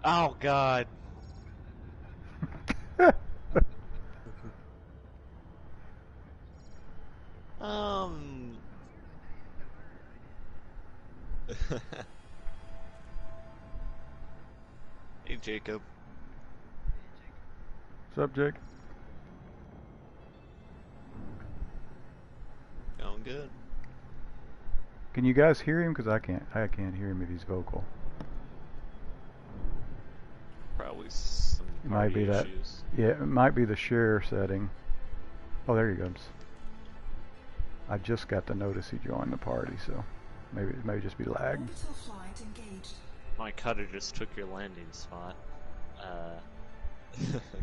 Oh God. Hey Jacob. What's up, Jake? Going good. Can you guys hear him? Because I can't hear him if he's vocal. Probably some It might be that. issues. Yeah, it might be the share setting. Oh, there he goes. I just got the notice he joined the party, so maybe it may just be lag. My cutter just took your landing spot.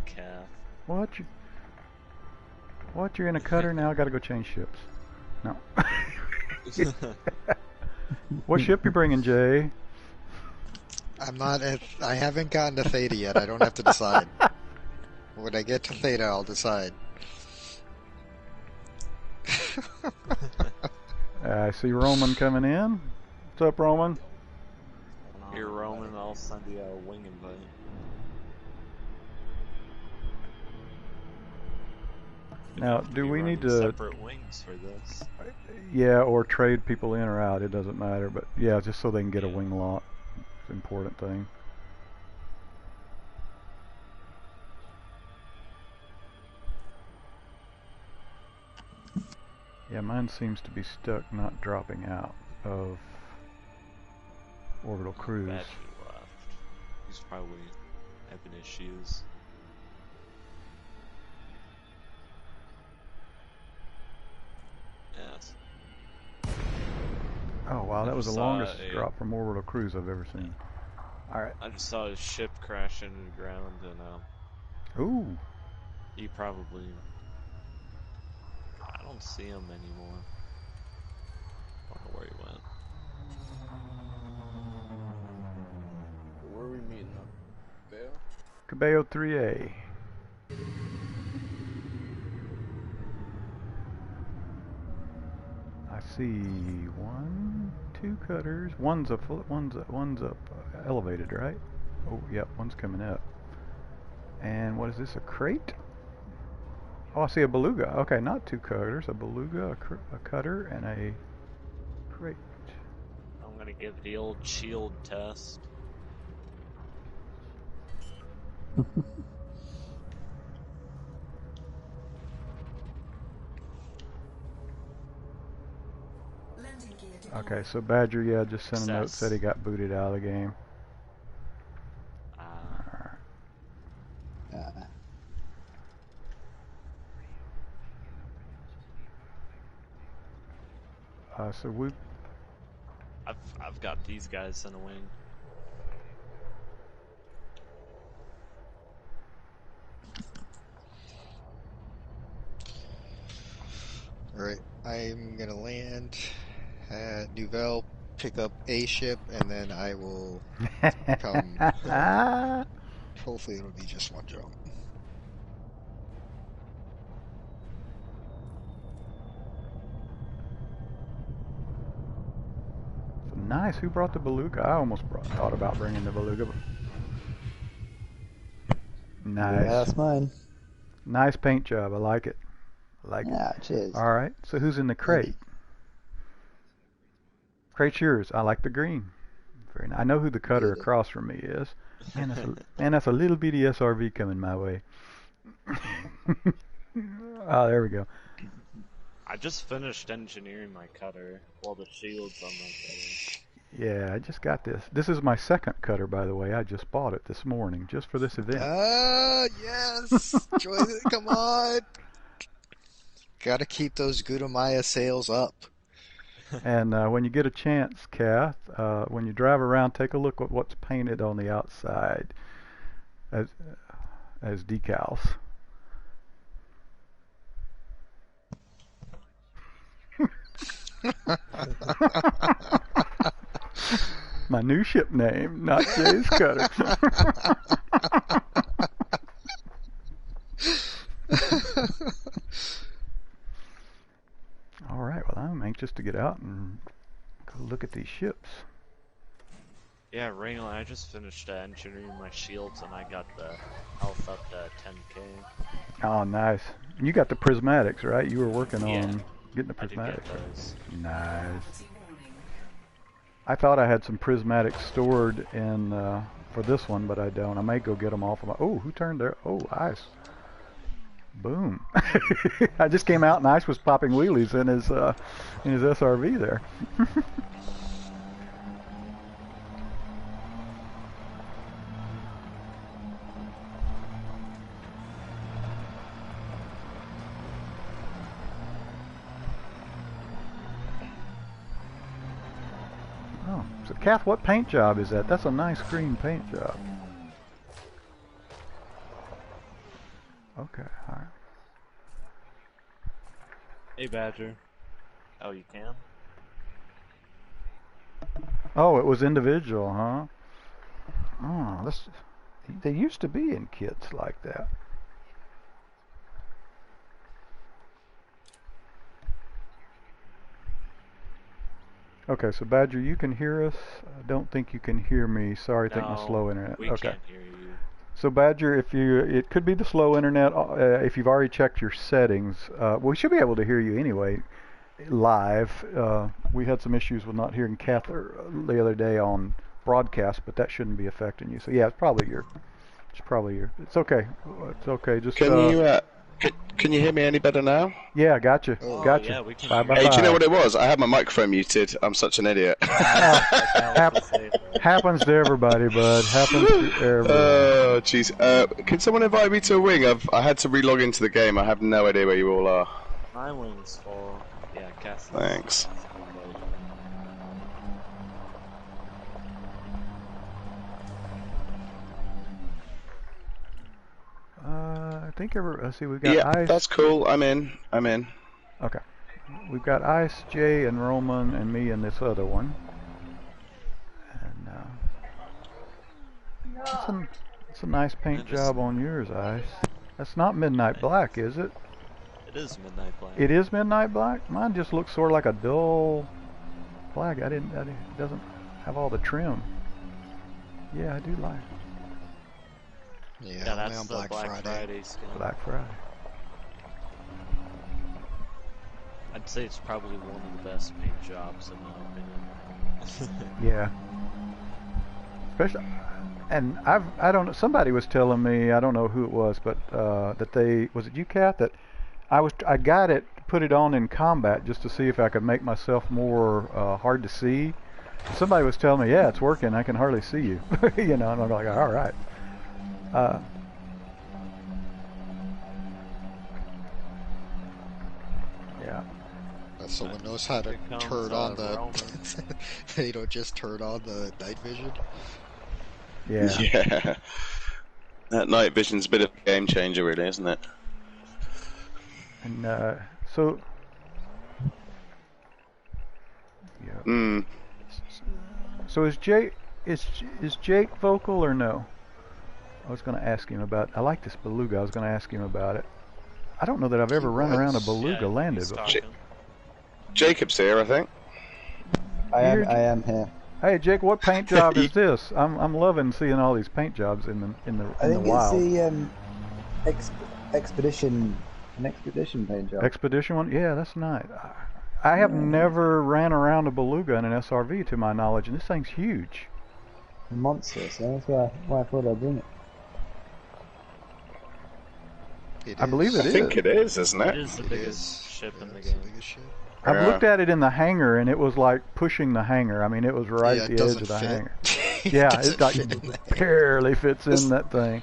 Calf. What? What? You're in a cutter now? I gotta go change ships. No. What ship you bringing, Jay? I'm not at. I haven't gotten to Theta yet. I don't have to decide. When I get to Theta, I'll decide. I see Roman coming in. What's up, Roman? You're Roman, I'll send you a wing invite. Now, do we need to separate wings for this? Yeah, or trade people in or out, it doesn't matter, but yeah, just so they can get a wing lot. It's an important thing. Yeah, mine seems to be stuck, not dropping out of orbital cruise. Battery left. He's probably having issues. Yes. Oh wow, that was the longest drop from orbital cruise I've ever seen. Alright. I just saw his ship crash into the ground and Ooh. he probably... I don't see him anymore. I don't know where he went. Where are we meeting up? Cabello? Cabello 3A. I see 1, 2 cutters. One's up elevated, right? Oh, yep, one's coming up. And what is this? A crate? Oh, I see a beluga. Okay, not 2 cutters. A beluga, a cutter, and a crate. I'm gonna give the old shield test. Okay, so Badger, yeah, just sent a note, said he got booted out of the game. So we... I've got these guys in a wing. Alright, I'm gonna land at Nouvelle, pick up a ship, and then I will come. Hopefully it'll be just one jump. Nice. Who brought the beluga? I almost thought about bringing the beluga. Nice. Yeah, that's mine. Nice paint job. I like it. I like it. Cheers. All right. So who's in the crate? Crate's yours. I like the green. Very nice. I know who the cutter across from me is. Man, that's a little bitty SRV coming my way. Oh, there we go. I just finished engineering my cutter while the shield's on my cutter. Yeah, I just got this. This is my second cutter, by the way. I just bought it this morning, just for this event. Yes! Come on! Gotta keep those Gudamaya sails up. And when you get a chance, Kath, when you drive around, take a look at what's painted on the outside as decals. My new ship name, not Jay's cutter. All right, well, I'm anxious to get out and go look at these ships. Yeah, Wrangler, I just finished engineering my shields and I got the health up to 10k. Oh, nice. You got the prismatics, right? You were working Yeah, on getting the I did get prismatics. those. Nice. I thought I had some prismatics stored in for this one, but I don't. I may go get them off of my... Oh, who turned there? Oh, Ice. Boom. I just came out and Ice was popping wheelies in his SRV there. Oh, so Kath, what paint job is that? That's a nice green paint job. Okay, alright. Hey, Badger. Oh, you can? Oh, it was individual, huh? Oh, they used to be in kits like that. Okay, so Badger, you can hear us. I don't think you can hear me. Sorry, I think my slow internet. We Okay. can't hear you. So Badger, it could be the slow internet. If you've already checked your settings, we should be able to hear you anyway, live. We had some issues with not hearing Kath the other day on broadcast, but that shouldn't be affecting you. So yeah, it's probably your. It's okay. It's okay. Just Can you hear me any better now? Yeah, gotcha. Oh, Gotcha. yeah, we can Bye, hear bye, you. Hey, do you know bye. what it was? I had my microphone muted. I'm such an idiot. Happens to everybody, bud. Happens to everybody. Oh, jeez. Can someone invite me to a wing? I had to relog into the game. I have no idea where you all are. My wing's full. Yeah, Cass. Thanks. I think let's see, we've got Yeah, Ice. that's cool. I'm in. Okay. We've got Ice, Jay, and Roman, and me, and this other one. And it's a nice paint job on yours, Ice. That's not Midnight Black, is it? It is Midnight Black. It is Midnight Black? Mine just looks sort of like a dull black. It doesn't have all the trim. Yeah, I do like it. Yeah, Yeah, only that's on the Black Friday. skin. Black Friday. I'd say it's probably one of the best paint jobs in my opinion. Yeah. Especially, and I don't know, somebody was telling me, I don't know who it was, but was it you, Kat, that I got it, put it on in combat just to see if I could make myself more hard to see. Somebody was telling me, yeah, it's working, I can hardly see you. You know, and I'm like, all right. Yeah. Someone knows how to Here comes, turn on the. Roman. They don't just turn on the night vision. Yeah. Yeah. That night vision's a bit of a game changer, really, isn't it? And so. Yeah. So is Jake vocal or no? I was going to ask him about. I like this beluga. I was going to ask him about it. I don't know that I've ever run around a beluga landed he's before. talking. Jacob's here, I think. I am here. Hey Jake, what paint job is this? I'm loving seeing all these paint jobs in the I think wild. it's the expedition paint job. Expedition one? Yeah, that's nice. I have never ran around a beluga in an SRV to my knowledge, and this thing's huge. A monster, so that's why I thought I'd bring it. I believe it I is. think it is, isn't It it? is the It biggest is. ship in the It's the game. biggest ship. I've Yeah. looked at it in the hangar, and it was like pushing the hangar. I mean, it was right Yeah, at it the edge doesn't of the fit. hangar. It Yeah, doesn't it like fit in there. barely fits in that thing.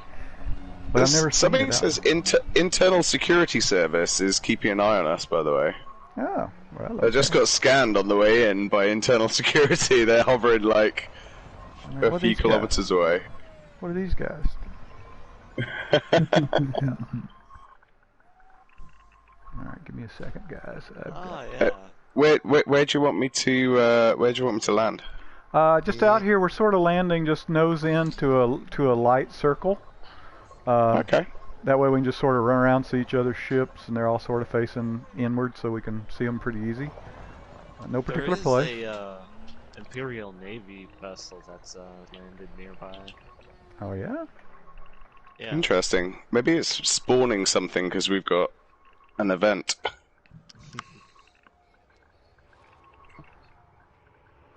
But I've never seen Something it says out. internal security service is keeping an eye on us, by the way. Oh, well, They just got scanned on the way in by internal security. They're hovering like What a are few these guys? kilometers away. What are these guys? All right, give me a second, guys. Oh yeah. Where do you want me to land? Just out here, we're sort of landing just nose in to a light circle. Okay. That way we can just sort of run around, see each other's ships, and they're all sort of facing inward, so we can see them pretty easy. No particular place. There is Imperial Navy vessel that's landed nearby. Oh yeah? Yeah. Interesting. Maybe it's spawning something because we've got an event.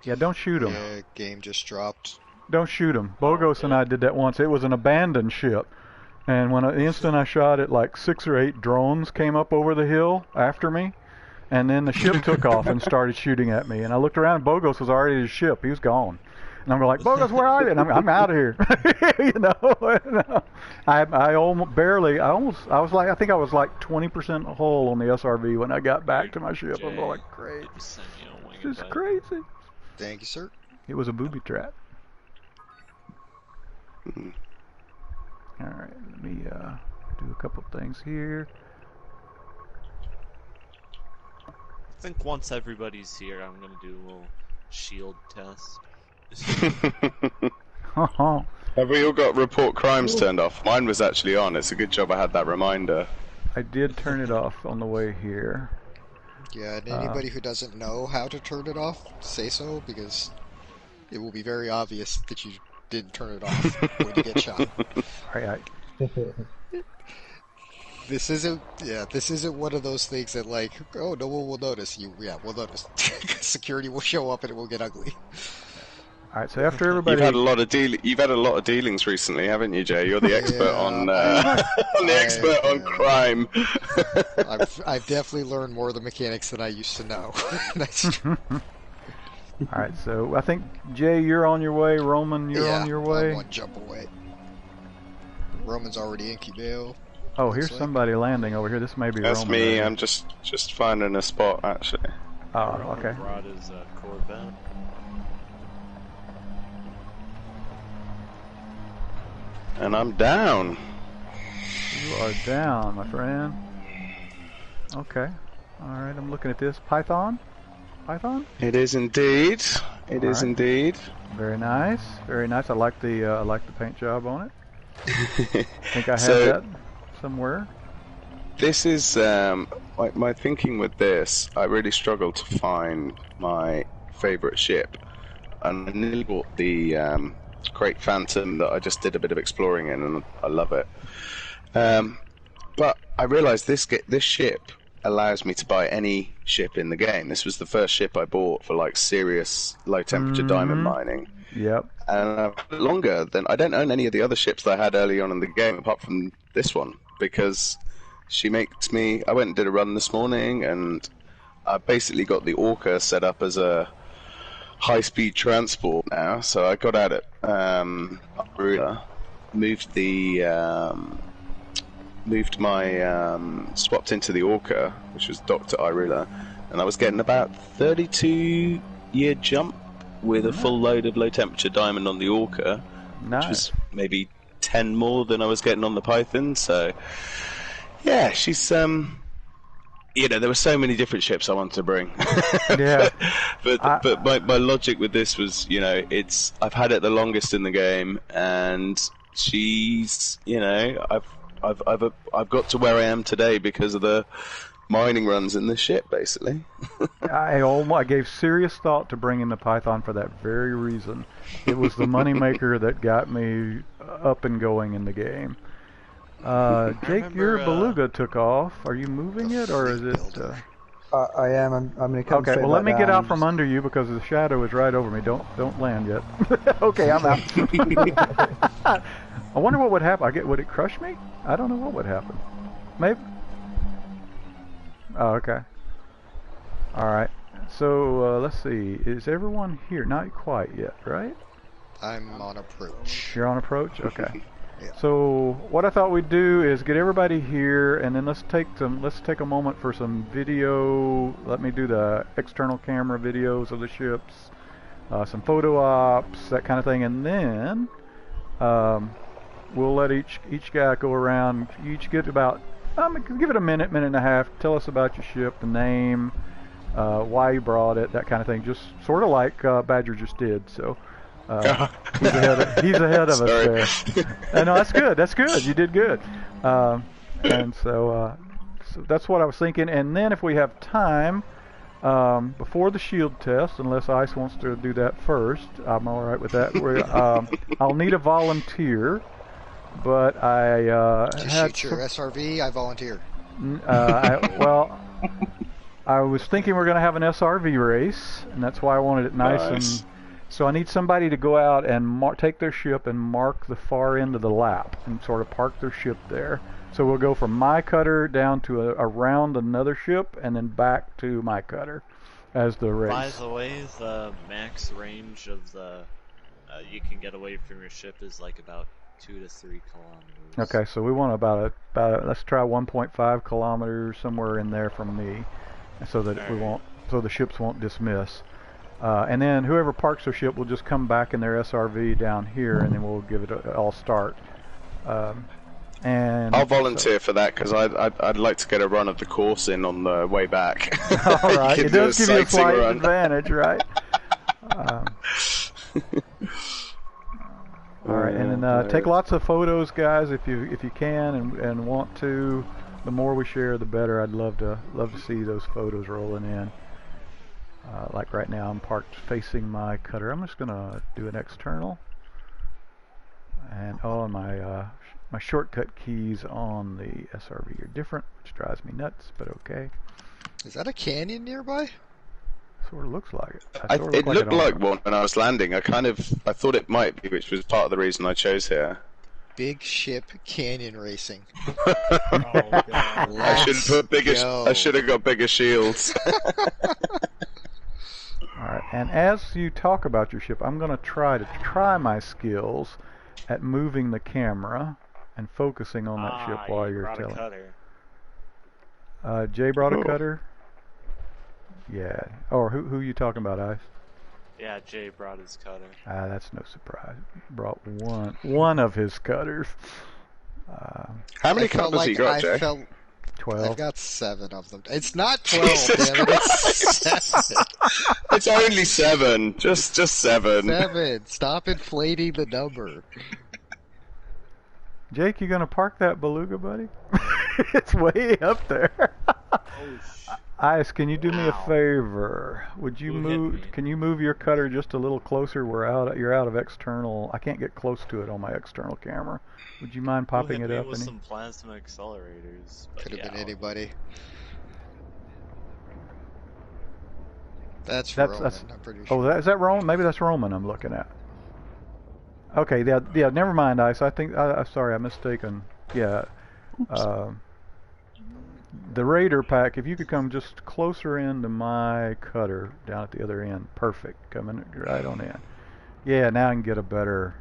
Yeah, don't shoot them. Yeah, game just dropped. Don't shoot them. Bogos and I did that once. It was an abandoned ship. And when the instant I shot it, like 6 or 8 drones came up over the hill after me. And then the ship took off and started shooting at me. And I looked around, and Bogos was already at his ship. He was gone. And I'm like, Bogos, where are you? And I'm out of here. You know, I almost barely. I was like, I think I was like 20% hull on the SRV when I got back to my ship. I was like, great. This is crazy. Thank you, sir. It was a booby trap. All right, let me do a couple things here. I think once everybody's here, I'm gonna do a little shield test. Have we all got report crimes turned off? Mine was actually on. It's a good job I had that reminder. I did turn it off on the way here. Yeah, and anybody who doesn't know how to turn it off, say so, because it will be very obvious that you didn't turn it off when you get shot. Right. This isn't one of those things that like, oh, no one will notice. Yeah, we'll notice. Security will show up and it will get ugly. All right, so after everybody, You've had a lot of dealings recently, haven't you, Jay? You're the expert on on crime. I've definitely learned more of the mechanics than I used to know. That's true. All right, so I think Jay, you're on your way. Roman, you're on your way. I'm one jump away. Roman's already in Cmdr. Oh, here's somebody landing over here. This may be That's Roman. me. Right? I'm just finding a spot actually. Oh, okay. Brought his Corvette. And I'm down. You are down, my friend. Okay. All right, I'm looking at this. Python? Python? It is indeed. It is right. indeed. Very nice. Very nice. I like the paint job on it. I think I have So, that somewhere. This is my thinking with this. I really struggled to find my favourite ship, and I nearly bought the Great Phantom that I just did a bit of exploring in, and I love it. But I realised this ship allows me to buy any ship in the game. This was the first ship I bought for like serious low temperature diamond mining. Yep. And I've had it longer than I don't own any of the other ships that I had early on in the game apart from this one, because she makes me. I went and did a run this morning, and I basically got the Orca set up as a high-speed transport now. So I got at it. Swapped into the Orca, which was docked at Irula, and I was getting about 32-year jump with a full load of low-temperature diamond on the Orca, which was maybe 10 more than I was getting on the Python. So, yeah, she's there were so many different ships I wanted to bring. Yeah. but my logic with this was, I've had it the longest in the game, and she's, I've got to where I am today because of the mining runs in the ship, basically. I gave serious thought to bringing the Python for that very reason. It was the moneymaker that got me up and going in the game. Jake, your Beluga took off. Are you moving it, or is it? I am. I'm going to come. Okay. Well, let me get out from under you because the shadow is right over me. Don't land yet. Okay, I'm out. I wonder what would happen. Would it crush me? I don't know what would happen. Maybe. Oh, okay. All right. So let's see. Is everyone here? Not quite yet, right? I'm on approach. You're on approach. Okay. Yeah. So what I thought we'd do is get everybody here, and then let's take a moment for some video. Let me do the external camera videos of the ships, some photo ops, that kind of thing, and then we'll let each guy go around. You each get about give it a minute and a half. Tell us about your ship, the name, why you brought it, that kind of thing. Just sort of like Badger just did. So. He's ahead of us there. No, that's good. That's good. You did good. And so that's what I was thinking. And then if we have time, before the shield test, unless Ice wants to do that first, I'm all right with that. I'll need a volunteer, but I To had shoot your SRV, I volunteer. well, I was thinking we're going to have an SRV race, and that's why I wanted it nice. And so I need somebody to go out and take their ship and mark the far end of the lap and sort of park their ship there. So we'll go from my cutter down to around another ship and then back to my cutter as the race. By the way, the max range of the you can get away from your ship is like about 2 to 3 kilometers. Okay, so we want about let's try 1.5 kilometers somewhere in there from me, so that so the ships won't dismiss. And then whoever parks their ship will just come back in their SRV down here, and then we'll give it all start. And I'll volunteer for that because I'd like to get a run of the course in on the way back. All right, it does give you a slight advantage, right? All right, and then take lots of photos, guys, if you can and want to. The more we share, the better. I'd love to see those photos rolling in. Like right now, I'm parked facing my cutter. I'm just gonna do an external, and my shortcut keys on the SRV are different, which drives me nuts, but okay. Is that a canyon nearby? Sort of looks like it. It looked like one when I was landing. I thought it might be, which was part of the reason I chose here. Big ship canyon racing. I should have got bigger shields. Alright, and as you talk about your ship, I'm going to try my skills at moving the camera and focusing on that ship while you're telling. Jay brought a cutter? Yeah. Or who are you talking about, Ice? Yeah, Jay brought his cutter. That's no surprise. Brought one of his cutters. How many cutters you got, Jay? 12. I've got 7 of them. It's not 12, damn it. It's 7. It's only 7. Just 7. 7. Stop inflating the number. Jake, you gonna park that beluga, buddy? It's way up there. Ice, can you do me a favor? Would you move? Can you move your cutter just a little closer? You're out of external. I can't get close to it on my external camera. Would you mind popping it up? With some plasma accelerators. Could have been anybody. That's Roman. I'm pretty sure. Oh, is that Roman? Maybe that's Roman I'm looking at. Okay, yeah. Never mind, Ice. I think. Sorry, I'm mistaken. Yeah. The Raider pack, if you could come just closer into my cutter down at the other end, perfect. Coming right on in. Yeah, now I can get a better.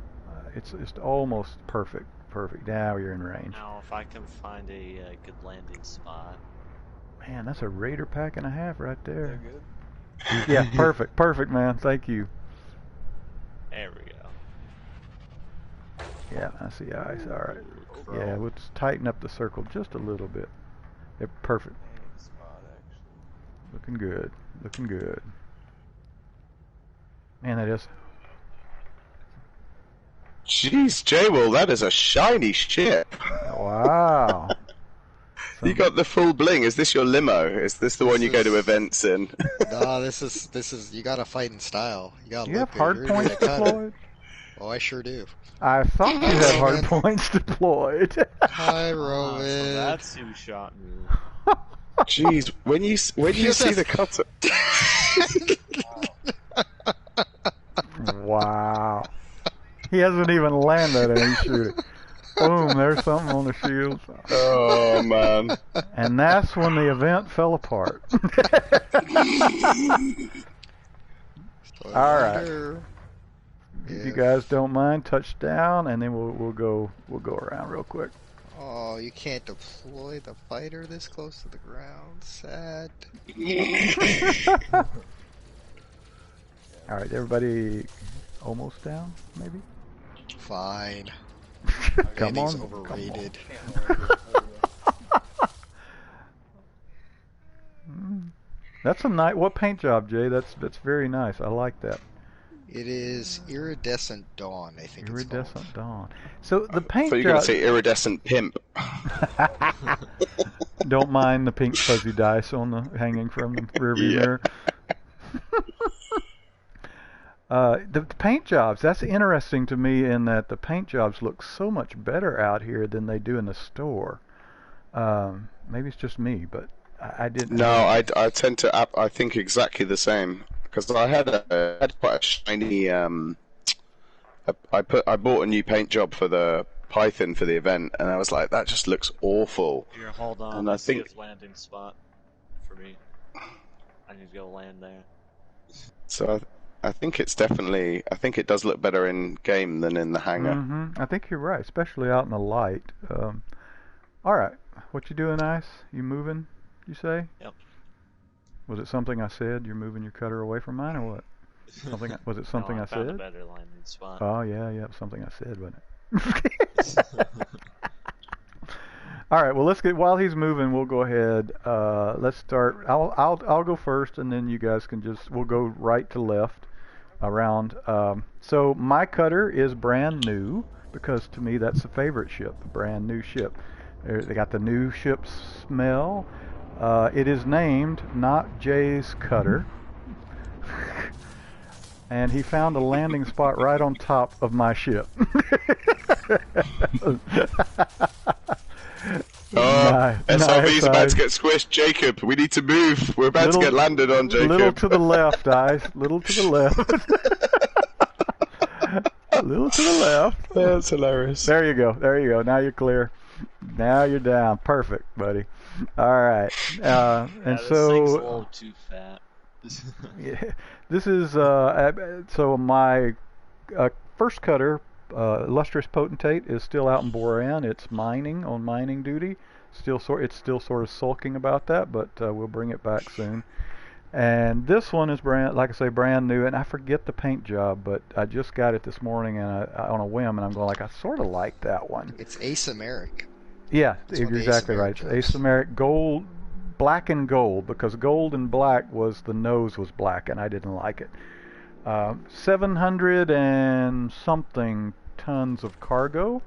It's almost perfect. Perfect. Now you're in range. Now, if I can find a good landing spot. Man, that's a Raider pack and a half right there. They're good. Yeah, perfect. Perfect, man. Thank you. There we go. Yeah, I see Ice. All right. Yeah, we'll just tighten up the circle just a little bit. Yeah, perfect. Looking good. Looking good. Man, that is. Jeez, J-Will, that is a shiny ship. Wow. You got the full bling. Is this your limo? Is this the one you go to events in? No, this is. You gotta fight in style. You gotta. You have hard points deployed? Oh, I sure do. I thought you had hard points deployed. Hi, Roman. So that's who shot me. Jeez, when you see the cutter. Wow. He hasn't even landed and he's shooting. Boom, there's something on the shields. Oh, man. And that's when the event fell apart. All right. If you guys don't mind, touch down, and then we'll go around real quick. Oh, you can't deploy the fighter this close to the ground. Sad. All right, everybody, almost down, maybe. Fine. Come on. Overrated. That's a nice. What paint job, Jay? That's very nice. I like that. It is Iridescent Dawn, I think Iridescent it's called. Dawn. So the paint I thought you were going to say Iridescent Pimp. Don't mind the pink fuzzy dice on the hanging from the rearview mirror. The paint jobs, that's interesting to me in that the paint jobs look so much better out here than they do in the store. Maybe it's just me, but I didn't. No, I tend to. I think exactly the same because I had quite a shiny. I bought a new paint job for the Python for the event, and I was like, that just looks awful. Here, hold on. And I think his landing spot for me. I need to go land there. So I think it's definitely. I think it does look better in game than in the hangar. Mm-hmm. I think you're right, especially out in the light. All right, what you doing, Ice? You moving? You say? Yep. Was it something I said? You're moving your cutter away from mine, or what? Something? Was it something no, I found said? a better landing spot. Oh yeah, something I said, wasn't it? All right, well let's get. While he's moving, we'll go ahead. Let's start. I'll go first, and then you guys can just. We'll go right to left, around. So my cutter is brand new because to me that's a favorite ship, a brand new ship. They got the new ship smell. It is named not Jay's cutter. And he found a landing spot right on top of my ship. SRV's about to get squished. Jacob, we need to move. We're about to get landed on, Jacob. Little to the left, guys. Little to the left. A little to the left. That's hilarious. There you go. There you go. Now you're clear. Now you're down. Perfect, buddy. All right. And this so. thing's a little too fat. Yeah, this is so my first cutter, Illustrious Potentate, is still out in Boran. It's on mining duty. It's still sort of sulking about that, but we'll bring it back soon. And this one is brand new, and I forget the paint job, but I just got it this morning and on a whim, and I'm going I sort of like that one. It's asymmetric. Yeah, you're exactly right. Asymmetric gold. Black and gold, because gold and black the nose was black and I didn't like it. 700 and something tons of cargo,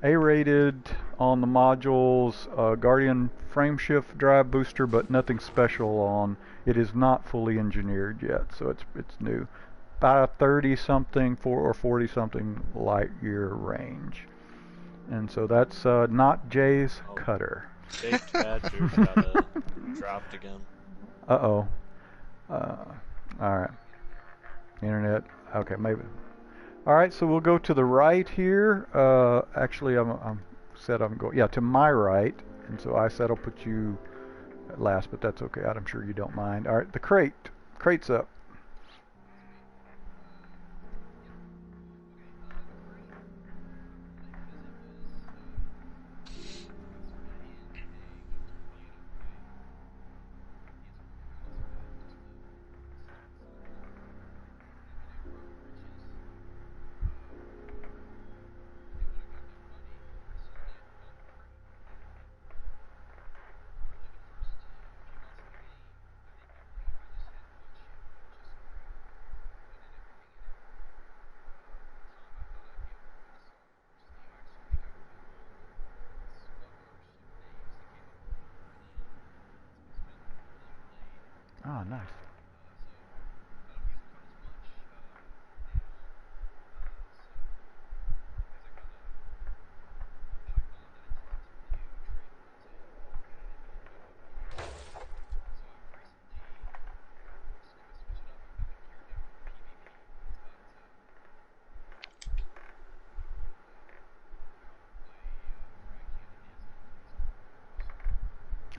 A-rated on the modules, Guardian frameshift drive booster, but nothing special on. It is not fully engineered yet, so it's new. About a 30-something or 40-something light year range, and so that's not Jay's cutter. Baked Badger got dropped again. Uh-oh. All right. Internet. Okay, maybe. All right, so we'll go to the right here. Actually, I'm going. Yeah, to my right, and so I said I'll put you at last, but that's okay. I'm sure you don't mind. All right, the crate's up. Oh, nice.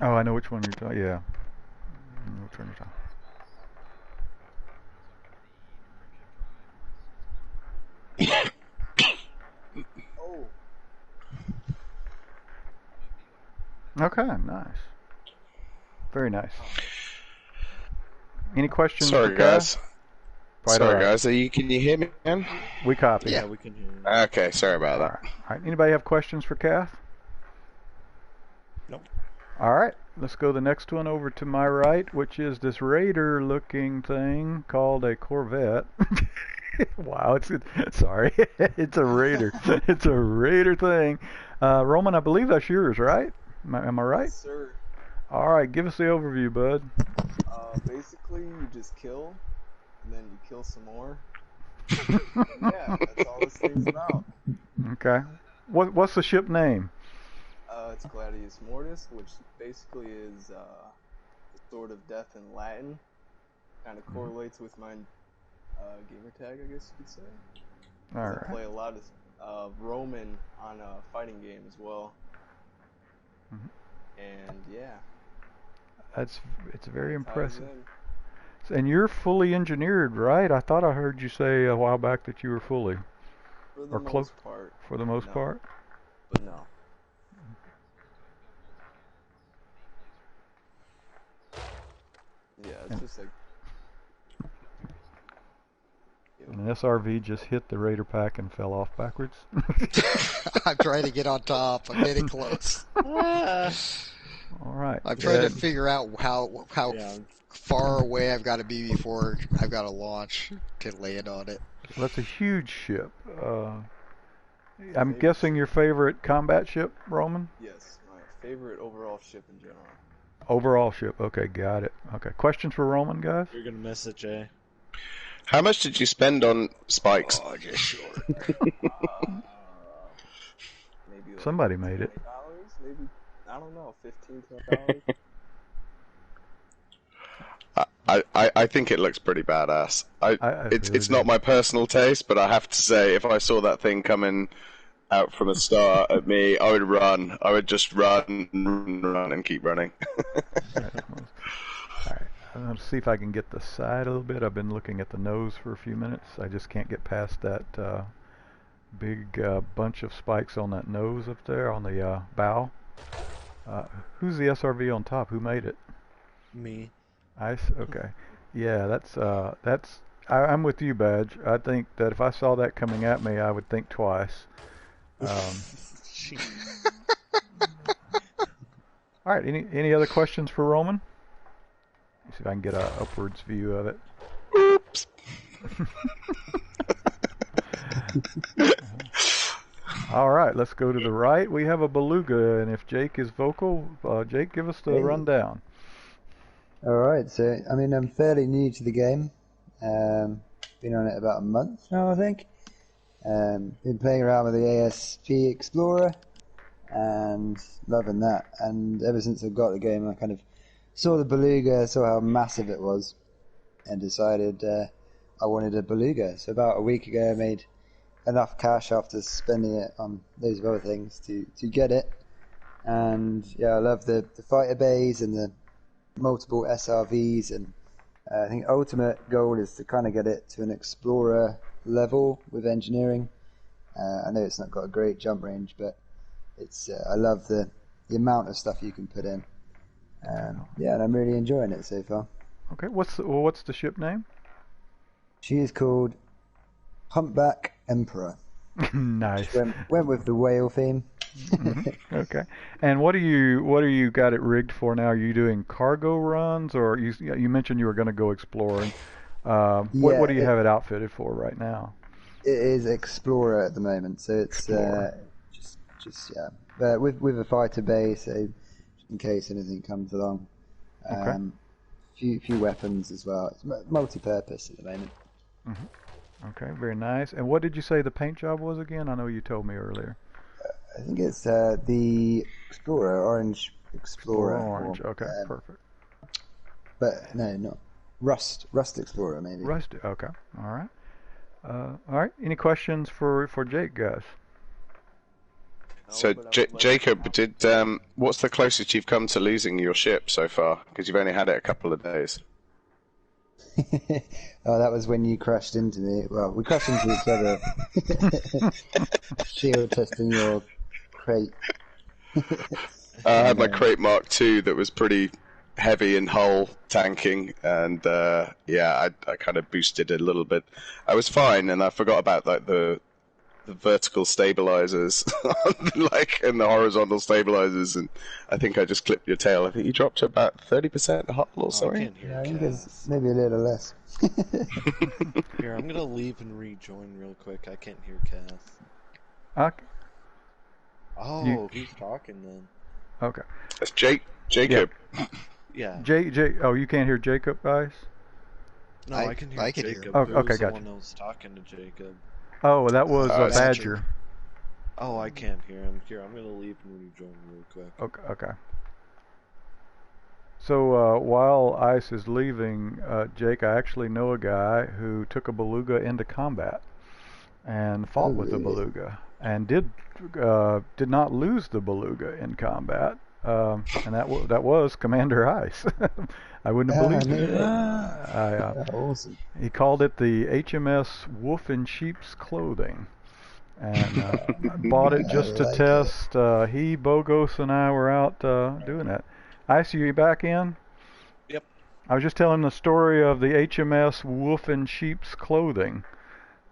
Oh, I know which one you're talking. Yeah. I know which one you're talking. Okay, nice. Very nice. Any questions? Sorry, guys. Right, Sorry, guys. Can you hear me, man? We copy. Yeah, we can hear you. Okay, sorry about that. All right. Anybody have questions for Kath? Nope. All right. Let's go the next one over to my right, which is this Raider-looking thing called a Corvette. Wow, sorry. It's a Raider. It's a Raider thing. Roman, I believe that's yours, right? Am I right? Yes, sir. All right, give us the overview, bud. Basically, you just kill, and then you kill some more. Yeah, that's all this thing's about. Okay. What's the ship name? It's Gladius Mortis, which basically is the Sword of Death in Latin. Kind of correlates with my gamer tag, I guess you could say. All I right. play a lot of Roman on a fighting game as well. And yeah. It's very That ties impressive. in. And you're fully engineered, right? I thought I heard you say a while back that you were fully. For the Or close most part. For the most No. part? But no. Yeah, it's just like... And an SRV just hit the Raider pack and fell off backwards. I'm trying to get on top. I'm getting close. All right. I'm trying to Ed. figure out how Yeah. far away I've got to be before I've got to launch to land on it. Well, that's a huge ship. I'm guessing your favorite combat ship, Roman? Yes, my favorite overall ship in general. Overall ship. Okay, got it. Okay. Questions for Roman, guys? You're gonna miss it, Jay. How much did you spend on spikes? Oh, just short. Maybe like Somebody made it. $20, maybe, I don't know, $15, $20. I think it looks pretty badass. It's really not do. my personal taste, but I have to say, if I saw that thing coming out from a star at me, I would run. I would just run and keep running. Alright, I'm going to see if I can get the side a little bit. I've been looking at the nose for a few minutes. I just can't get past that big bunch of spikes on that nose up there on the bow. Who's the SRV on top? Who made it? Me. Okay. Yeah, I'm with you, Badge. I think that if I saw that coming at me, I would think twice. All right. Any other questions for Roman? Let's see if I can get an upwards view of it. Oops. All right. Let's go to the right. We have a beluga, and if Jake is vocal, Jake, give us the rundown. Alright, so, I mean, I'm fairly new to the game. Been on it about a month now, I think. Been playing around with the ASP Explorer and loving that. And ever since I got the game, I kind of saw the beluga, saw how massive it was, and decided I wanted a beluga. So about a week ago, I made enough cash after spending it on loads of other things to get it. And yeah, I love the fighter bays and the multiple SRVs, and I think ultimate goal is to kind of get it to an explorer level with engineering. I know it's not got a great jump range, but it's I love the amount of stuff you can put in. Yeah, and I'm really enjoying it so far. Okay. What's the ship name? She is called Humpback Emperor. Nice. Went with the whale theme. Okay. And what do you got it rigged for now? Are you doing cargo runs, or you mentioned you were going to go exploring? What do you have it outfitted for right now? It is Explorer at the moment, so it's just but with a fighter bay, so in case anything comes along. Okay. Few weapons as well. It's multi-purpose at the moment. Okay, very nice. And what did you say the paint job was again? I know you told me earlier. I think it's the Explorer, Orange Explorer. Orange. Okay, perfect. But no, not Rust Explorer maybe. Rust. Okay. All right. All right. Any questions for Jake, guys? So, Jacob, what's the closest you've come to losing your ship so far? Because you've only had it a couple of days. Oh, that was when you crashed into me. Well, we crashed into each other. Shield testing your crate. I had my crate Mark II that was pretty heavy in hull tanking, and I kind of boosted it a little bit. I was fine, and I forgot about like the vertical stabilizers, like, and the horizontal stabilizers, and I think I just clipped your tail. I think you dropped to about 30% hull or something. I can't hear Yeah, I think Cass. it's maybe a little less. Here, I'm gonna leave and rejoin real quick. I can't hear Cass. Okay. Oh, who's talking then? Okay. That's Jake. Jacob. Yeah. Oh, you can't hear Jacob, guys? No, I can hear I can hear Jacob. him. Oh, Who okay, was the gotcha. one that was talking to Jacob? Oh, that was Badger. Badger. Oh, I can't hear him. Here, I'm gonna leave and rejoin real quick. Okay. So while Ice is leaving, Jake, I actually know a guy who took a beluga into combat and fought with the beluga, and did not lose the beluga in combat, and that was Commander Ice. I wouldn't have believed it. Awesome. He called it the HMS Wolf in Sheep's Clothing, and bought it just to test. He, Bogos, and I were out doing that. Ice, are you back in? Yep. I was just telling the story of the HMS Wolf in Sheep's Clothing.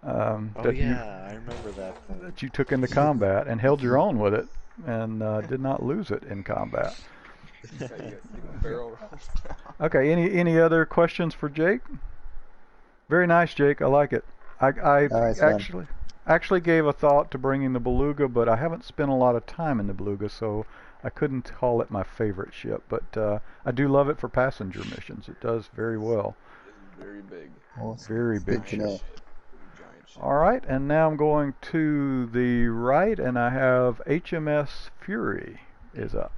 I remember that. That you took into combat and held your own with it, and did not lose it in combat. Okay. Any other questions for Jake? Very nice, Jake. I like it. I actually gave a thought to bringing the beluga, but I haven't spent a lot of time in the beluga, so I couldn't call it my favorite ship. But I do love it for passenger missions. It does very well. It's very big. Awesome. Very big Good to ship. know. Giant ship. All right, and now I'm going to the right, and I have HMS Fury is up.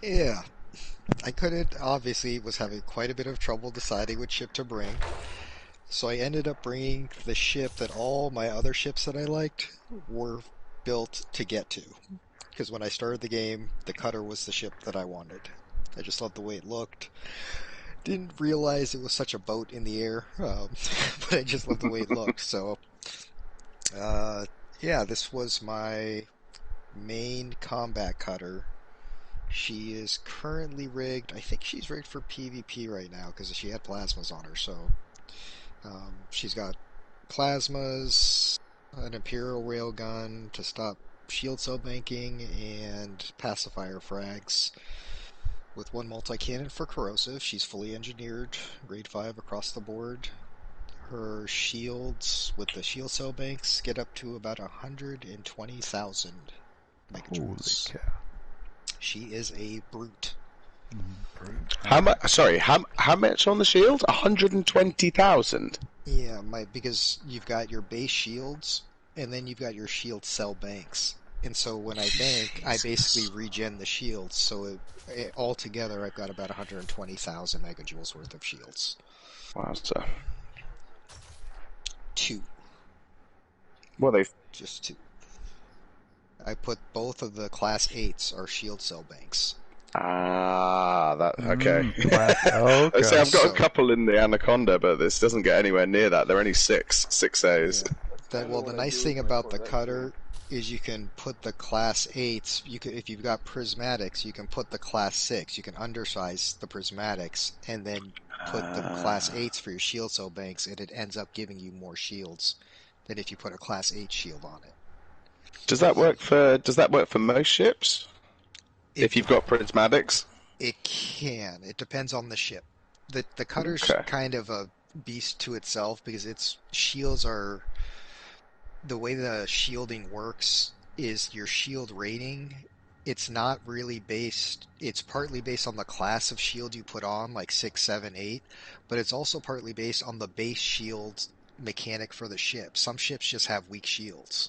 Yeah. I obviously was having quite a bit of trouble deciding which ship to bring. So I ended up bringing the ship that all my other ships that I liked were built to get to. Because when I started the game, the cutter was the ship that I wanted. I just loved the way it looked. Didn't realize it was such a boat in the air, but I just loved the way it looked. So, yeah, this was my main combat cutter. She is currently rigged. I think she's rigged for PvP right now because she had plasmas on her. So she's got plasmas, an Imperial railgun to stop shield cell banking, and pacifier frags. With one multi-cannon for corrosive. She's fully engineered, grade 5 across the board. Her shields with the shield cell banks get up to about 120,000 megajoules. Holy cow. She is a brute. How much? Sorry, how much on the shield? 120,000. Yeah, because you've got your base shields, and then you've got your shield cell banks. And so when I bank, I basically regen the shields. So altogether, I've got about 120,000 megajoules worth of shields. Wow, so 2. well, they Just 2. I put both of the class 8s are shield cell banks. okay. Okay. See, I've got a couple in the Anaconda, but this doesn't get anywhere near that. They're only 6 A's. Yeah. Well, the nice thing about the cutter is you can put the class 8s, if you've got prismatics, you can put the class 6, you can undersize the prismatics, and then put the class 8s for your shield cell banks, and it ends up giving you more shields than if you put a class 8 shield on it. Does that work for most ships? If you've got prismatics? It can. It depends on the ship. The cutter's kind of a beast to itself because its shields are... The way the shielding works is your shield rating. It's not really based... It's partly based on the class of shield you put on, like 6, 7, 8, but it's also partly based on the base shield mechanic for the ship. Some ships just have weak shields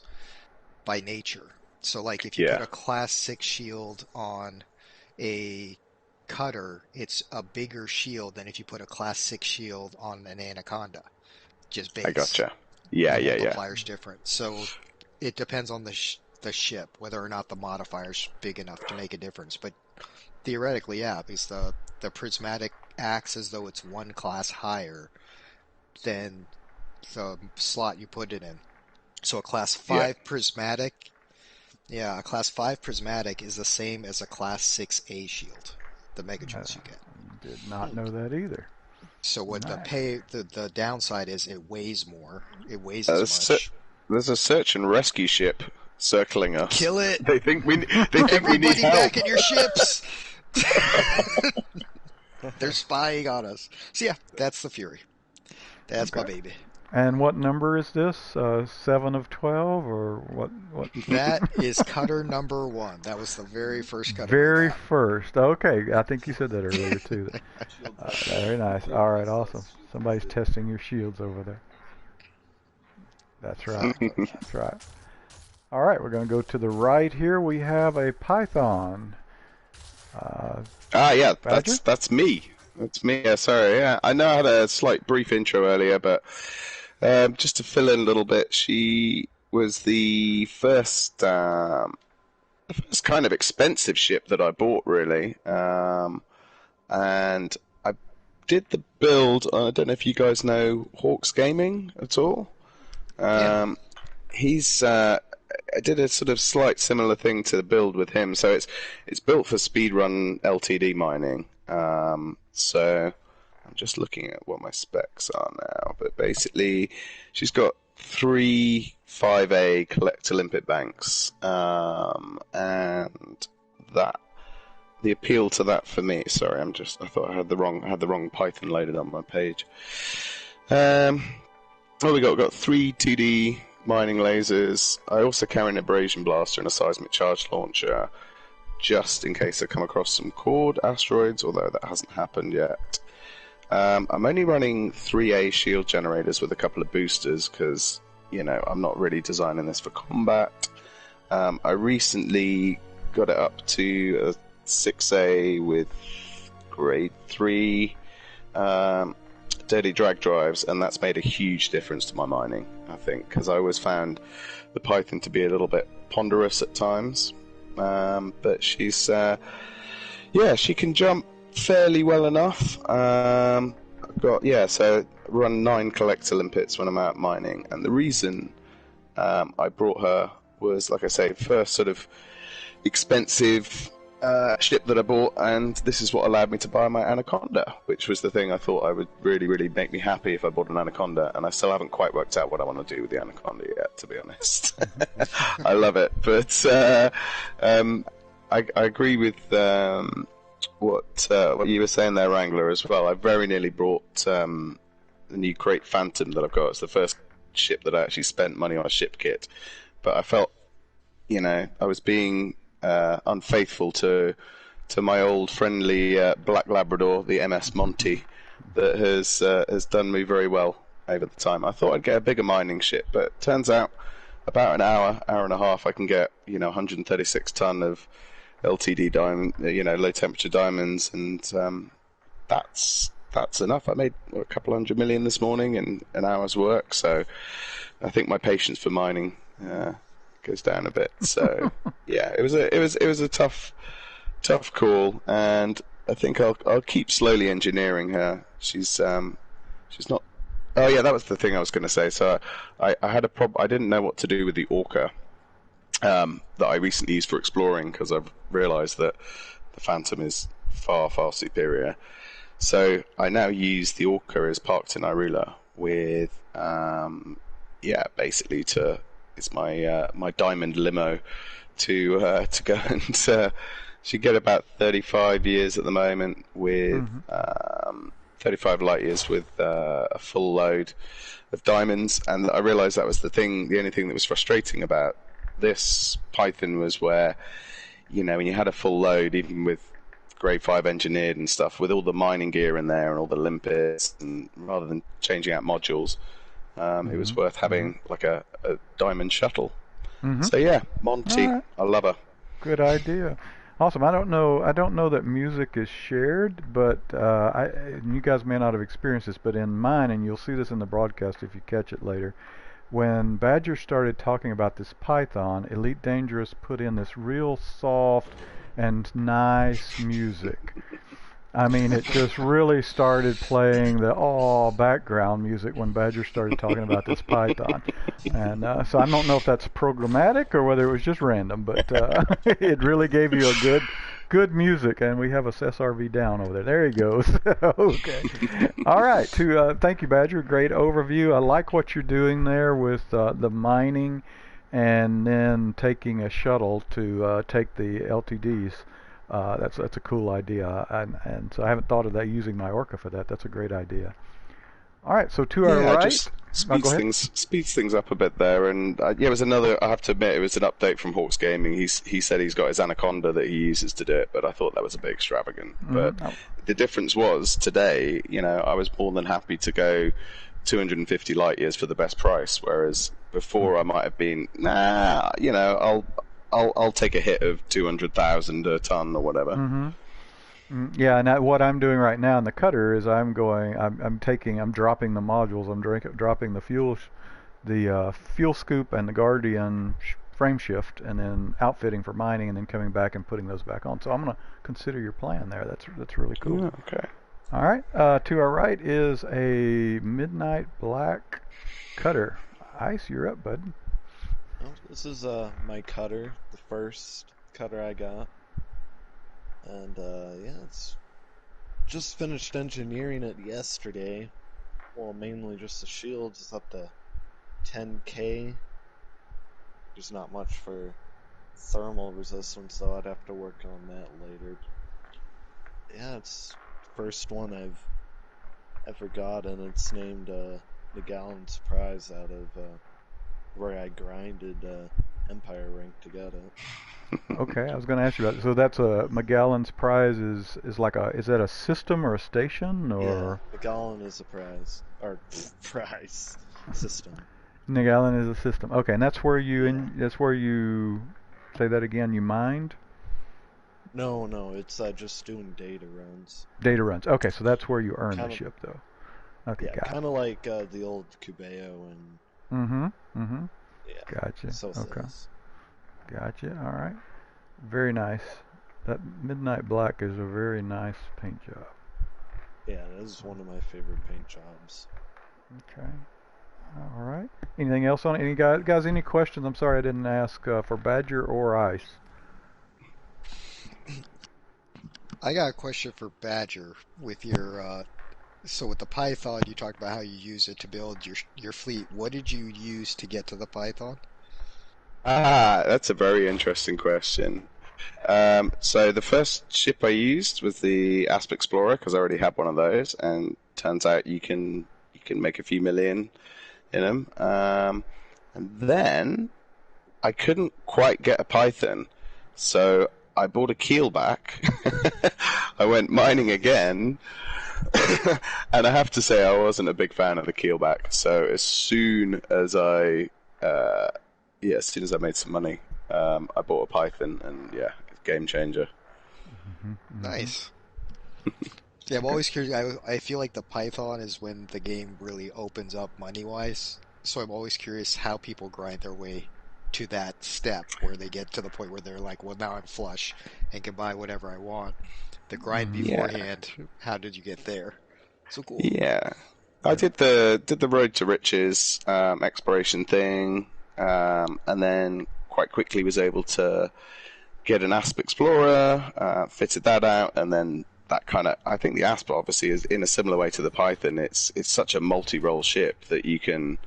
by nature. So, like, if you put a class 6 shield on a cutter, it's a bigger shield than if you put a class 6 shield on an Anaconda. Just base. I gotcha. Yeah. The multiplier's different. So, it depends on the ship, whether or not the modifier's big enough to make a difference. But theoretically, yeah, because the prismatic acts as though it's one class higher than the slot you put it in. So a class 5 prismatic... Yeah, a class 5 prismatic is the same as a class 6A shield, the megajoules you get. Did not know that either. So what the downside is, it weighs more. It weighs as much. There's a search and rescue ship circling us. Kill it! They think we need Everybody help. back in your ships! They're spying on us. So yeah, that's the Fury. That's my baby. And what number is this? 7 of 12, or what? That is cutter number 1. That was the very first cutter. Very first. Okay, I think you said that earlier too. Very nice. All right, awesome. Somebody's testing your shields over there. That's right. That's right. All right, we're going to go to the right here. We have a Python. Yeah, Badger? that's me. That's me. Yeah, sorry. Yeah, I know I had a slight brief intro earlier, but just to fill in a little bit, she was the first kind of expensive ship that I bought, really. And I did the build. I don't know if you guys know Hawks Gaming at all. Yeah. I did a sort of slight similar thing to the build with him. So it's built for speedrun LTD mining. So I'm just looking at what my specs are now. But basically, she's got 3 5A collector limpet banks, and that the appeal to that for me. Sorry, I thought I had the wrong Python loaded on my page. What we got? We've got 3 2D mining lasers. I also carry an abrasion blaster and a seismic charge launcher, just in case I come across some cord asteroids, although that hasn't happened yet. I'm only running 3A shield generators with a couple of boosters because, I'm not really designing this for combat. I recently got it up to a 6A with grade 3 dirty drag drives, and that's made a huge difference to my mining, I think, because I always found the Python to be a little bit ponderous at times. But she's, she can jump fairly well enough. So run 9 collector limpets when I'm out mining, and the reason I brought her was, like I say, first sort of expensive ship that I bought, and this is what allowed me to buy my Anaconda, which was the thing I thought I would really, really make me happy if I bought an Anaconda, and I still haven't quite worked out what I want to do with the Anaconda yet, to be honest. I love it, but I agree with what you were saying there, Wrangler, as well. I very nearly brought the new Crate Phantom that I've got. It's the first ship that I actually spent money on a ship kit, but I felt, I was being unfaithful to my old friendly Black Labrador, the MS Monty, that has done me very well over the time. I thought I'd get a bigger mining ship, but it turns out about an hour and a half, I can get 136 ton of LTD diamond, low temperature diamonds, and that's enough. I made a couple $100 million this morning in an hour's work, so I think my patience for mining goes down a bit. So yeah, it was a tough call, and I think I'll keep slowly engineering her. She's not. Oh yeah, that was the thing I was going to say. So I had a problem. I didn't know what to do with the Orca that I recently used for exploring, because I've realised that the Phantom is far superior. So I now use the Orca as parked in Irula with basically it's my diamond limo to go and she get about 35 years at the moment with 35 light years with a full load of diamonds. And I realized that was the only thing that was frustrating about this Python was where, when you had a full load, even with grade 5 engineered and stuff, with all the mining gear in there and all the limpets, and rather than changing out modules, it was worth having like a diamond shuttle. So yeah, Monty, right. I love her. Good idea. Awesome. I don't know that music is shared, but you guys may not have experienced this, but in mine, and you'll see this in the broadcast if you catch it later, when Badger started talking about this Python, Elite Dangerous put in this real soft and nice music. I mean, it just really started playing the background music when Badger started talking about this Python. And so I don't know if that's programmatic or whether it was just random, but it really gave you a good music. And we have a SRV down over there. There he goes. Okay. All right. Thank you, Badger. Great overview. I like what you're doing there with the mining and then taking a shuttle to take the LTDs. That's a cool idea, and so I haven't thought of that, using my Orca for that. That's a great idea. All right, so to our right, just go ahead. speeds things up a bit there, and it was another. I have to admit, it was an update from Hawks Gaming. He said he's got his Anaconda that he uses to do it, but I thought that was a bit extravagant. But the difference was today, I was more than happy to go 250 light years for the best price, whereas before I might have been, I'll take a hit of 200,000 a ton or whatever. Yeah, and what I'm doing right now in the cutter is I'm dropping the modules. I'm dropping the fuel scoop and the Guardian frame shift, and then outfitting for mining, and then coming back and putting those back on. So I'm gonna consider your plan there. That's really cool. Yeah, okay. All right. To our right is a midnight black cutter. Ice, you're up, bud. Well, this is my cutter, the first cutter I got. And it's just finished engineering it yesterday. Well, mainly just the shields. It's up to 10K. There's not much for thermal resistance, so I'd have to work on that later. Yeah, it's the first one I've ever got, and it's named Magellan's Prize out of where I grinded Empire rank to get it. Okay, I was going to ask you about. So that's a Magellan's Prize is that a system or a station or? Yeah, Magellan is a prize or prize system. Magellan is a system. Okay, and that's where you say that again. You mined? No, it's just doing data runs. Data runs. Okay, so that's where you earn the ship, though. Okay, yeah, kind of like the old Cubeo and. Yeah. Gotcha. So okay. Gotcha. All right. Very nice. That midnight black is a very nice paint job. Yeah, that is one of my favorite paint jobs. Okay. All right. Anything else on it? Any guys? Any questions? I'm sorry I didn't ask for Badger or Ice. I got a question for Badger with your. So with the Python, you talked about how you use it to build your fleet. What did you use to get to the Python? That's a very interesting question. So the first ship I used was the Asp Explorer because I already had one of those, and turns out you can make a few million in them. And then I couldn't quite get a Python, so I bought a keelback. I went mining again. And I have to say I wasn't a big fan of the keelback. So as soon as I made some money, I bought a Python, and game changer. Nice. Yeah, I'm always curious. I feel like the Python is when the game really opens up money-wise. So I'm always curious how people grind their way to that step where they get to the point where they're like, well, now I'm flush and can buy whatever I want. The grind beforehand, how did you get there? So cool. Yeah. I did the Road to Riches exploration thing, and then quite quickly was able to get an Asp Explorer, fitted that out, and then that kind of, I think the Asp obviously is in a similar way to the Python. It's such a multi-role ship that you can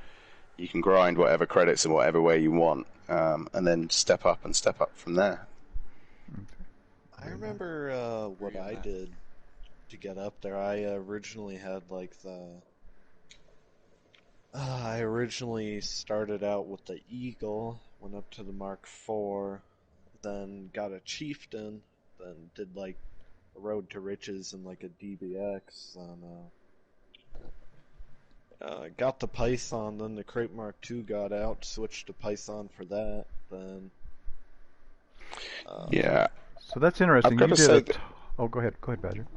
grind whatever credits in whatever way you want, and then step up from there. I remember what I did to get up there. I originally had I originally started out with the Eagle, went up to the Mark IV, then got a Chieftain, then did a Road to Riches and a DBX, and got the Python, then the Crate Mark II got out, switched to Python for that, then... So that's interesting. You did Oh, go ahead, Badger.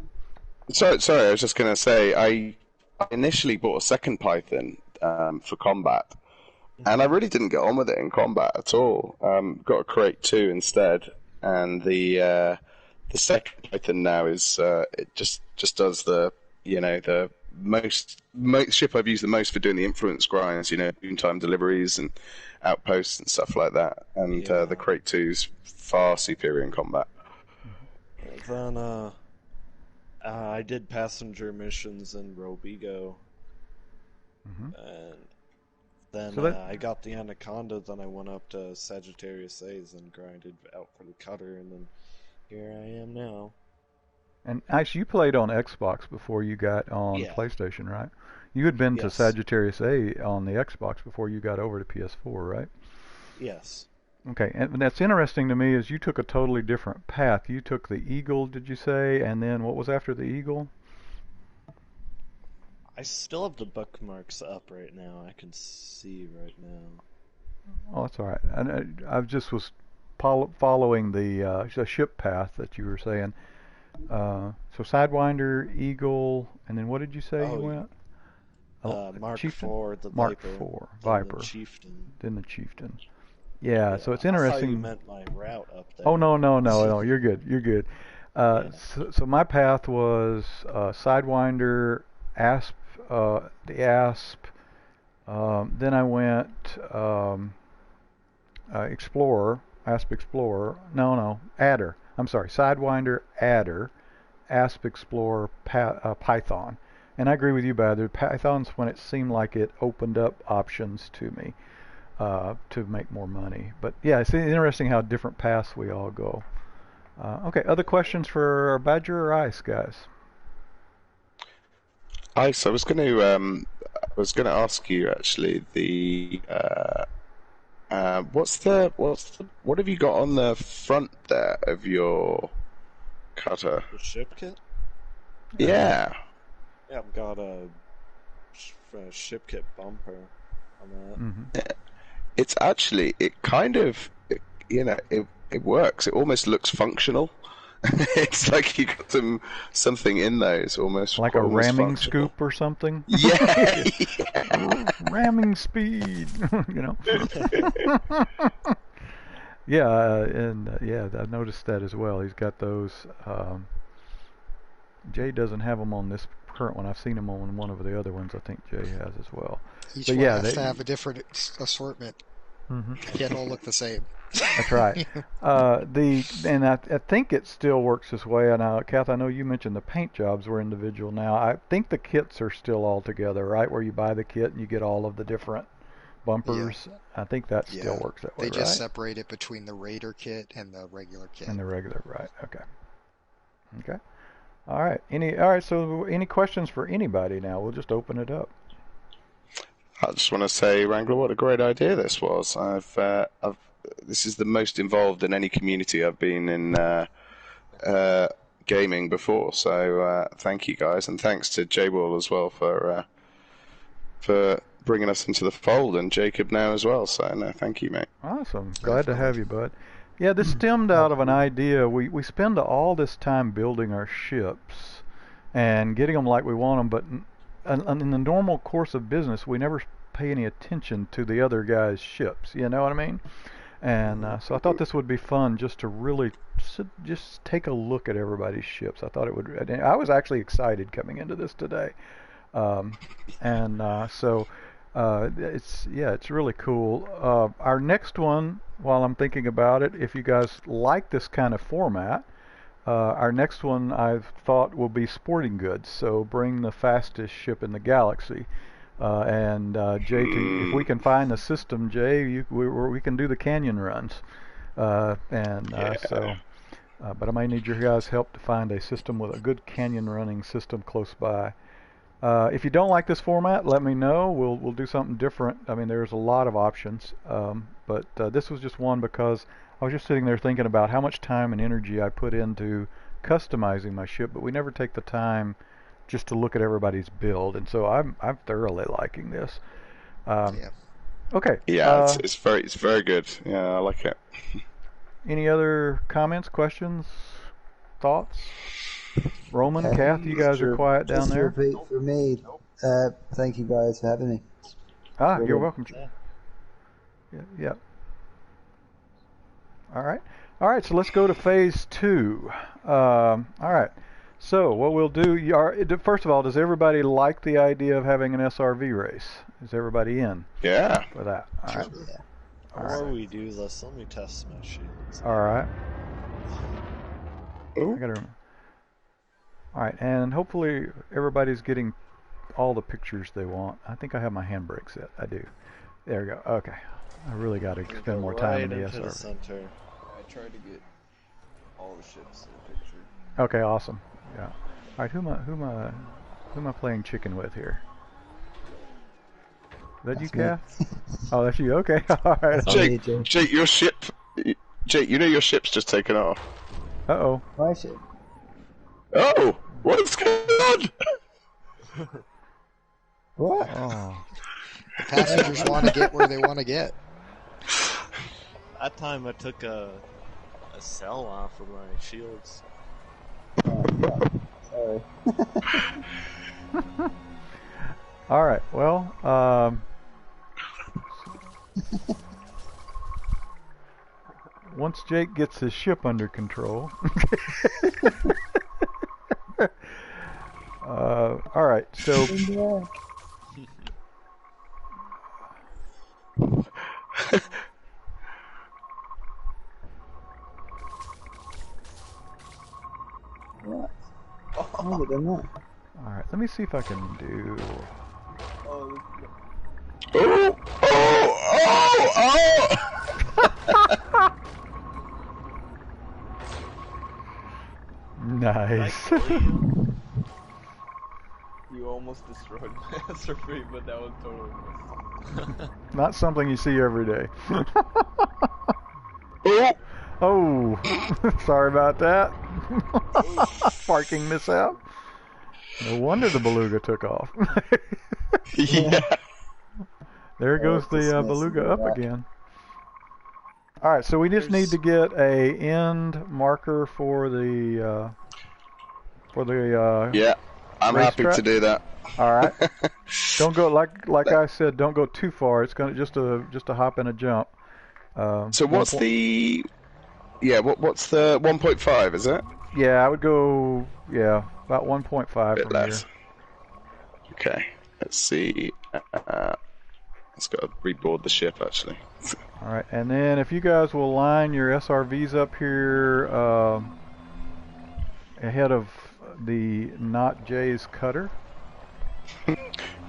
Sorry, I was just going to say, I initially bought a second Python for combat, and I really didn't get on with it in combat at all. Got a Crate 2 instead, and the second Python now is it just does the most ship I've used the most for doing the influence grinds, noontime deliveries and outposts and stuff like that. And the Crate 2 is far superior in combat. Then I did passenger missions in Robigo, and then I got the Anaconda. Then I went up to Sagittarius A's and grinded out for the cutter, and then here I am now. And actually, you played on Xbox before you got on PlayStation, right? You had been to Sagittarius A on the Xbox before you got over to PS4, right? Yes. Okay, and that's interesting to me is you took a totally different path. You took the Eagle, did you say? And then what was after the Eagle? I still have the bookmarks up right now. I can see right now. Oh, that's all right. I just was following the ship path that you were saying. So Sidewinder, Eagle, and then what did you say you went? Mark Chieftain? IV, the Mark Viper. IV, Viper. The Chieftain. Then the Chieftain. Yeah, so it's interesting. I thought you meant my route up there. Oh, no, you're good, you're good. So my path was Sidewinder, Asp, the Asp, then I went Explorer, Asp Explorer, Adder. I'm sorry, Sidewinder, Adder, Asp Explorer, Python. And I agree with you, Badger. Python's when it seemed like it opened up options to me to make more money. But yeah, it's interesting how different paths we all go. Okay, other questions for Badger or Ice, guys? Ice, I was going to ask you actually what have you got on the front there of your cutter? The ship kit? Yeah. Yeah, I've got a ship kit bumper on that. Mm-hmm. It's actually, it works. It almost looks functional. It's like you got something in those almost. Like almost a ramming functional. scoop or something? Yeah. Ramming speed, you know. Yeah, I noticed that as well. He's got those. Jay doesn't have them on this current one. I've seen him on one of the other ones. I think Jay has as well. Each one has to have a different assortment. Mm-hmm. Can't all look the same. That's right. I think it still works this way. And Kath, I know you mentioned the paint jobs were individual now. I think the kits are still all together, right? Where you buy the kit and you get all of the different bumpers. Yeah. I think that still works that way, They just separate it between the Raider kit and the regular kit. And the regular, right? Okay. All right. So any questions for anybody now? We'll just open it up. I just want to say, Wrangler, what a great idea this was. This is the most involved in any community I've been in gaming before. So thank you guys, and thanks to J-Wall as well for bringing us into the fold, and Jacob now as well. So no, thank you, mate. Awesome, glad to have you, bud. Yeah, this stemmed out of an idea. We spend all this time building our ships and getting them like we want them, but in the normal course of business, we never pay any attention to the other guy's ships. You know what I mean? And so I thought this would be fun just to really just take a look at everybody's ships. I thought it would. I was actually excited coming into this today, so it's really cool. Our next one, while I'm thinking about it, if you guys like this kind of format, our next one I've thought will be sporting goods. So bring the fastest ship in the galaxy. And Jay, if we can find the system, Jay, we can do the canyon runs. But I might need your guys' help to find a system with a good canyon running system close by. If you don't like this format, let me know. We'll do something different. I mean, there's a lot of options, but this was just one because I was just sitting there thinking about how much time and energy I put into customizing my ship, but we never take the time just to look at everybody's build, and so I'm thoroughly liking this. Okay. Yeah, it's very good. Yeah, I like it. Any other comments, questions, thoughts? Roman, Kath, you guys are quiet down there. Just repeat for me. Thank you guys for having me. Brilliant. You're welcome. Yeah. All right. So let's go to phase 2. All right. So what we'll do, first of all, does everybody like the idea of having an SRV race? Is everybody in? Yeah. For that? All right. Yeah. Before we do this, let me test my shields. All right. Ooh. I gotta remember. All right, and hopefully everybody's getting all the pictures they want. I think I have my handbrake set. I do. There we go. Okay. I really got to spend more time in the SRV. I tried to get all the ships in the picture. Okay, awesome. Yeah. All right, who am I playing chicken with here? Is that you, Kath? Oh, that's you. Okay. All right. Jake, your ship. Jake, you know your ship's just taken off. Uh-oh. My ship. Oh, what's going on? What? Oh. The passengers want to get where they want to get. That time I took a cell off of my shields. Sorry. All right. Well, once Jake gets his ship under control. All right. So. What? Oh, we done that. All right. Let me see if I can do. Oh, Oh! Nice. you almost destroyed my SRV, but that was totally missed. Not something you see every day. Oh! Oh, sorry about that. Parking mishap. No wonder the beluga took off. Yeah. There goes the beluga up again. All right, so we just need to get a end marker for the Yeah, I'm happy racetrack. to do that. All right. Don't go like I said. Don't go too far. It's gonna just a hop and a jump. So what's the? Yeah, what's the 1.5? Is it? Yeah, I would go. Yeah, about 1.5 from less. here. Okay, let's see. Let's go reboard the ship actually. All right, and then if you guys will line your SRVs up here ahead of the Not Jay's cutter.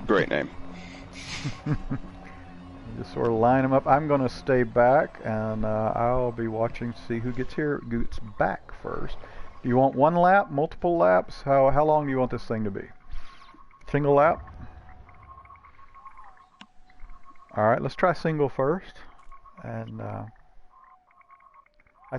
Great name. Just sort of line them up. I'm going to stay back, and I'll be watching to see who gets back first. Do you want one lap, multiple laps? How long do you want this thing to be? Single lap? All right, let's try single first. And I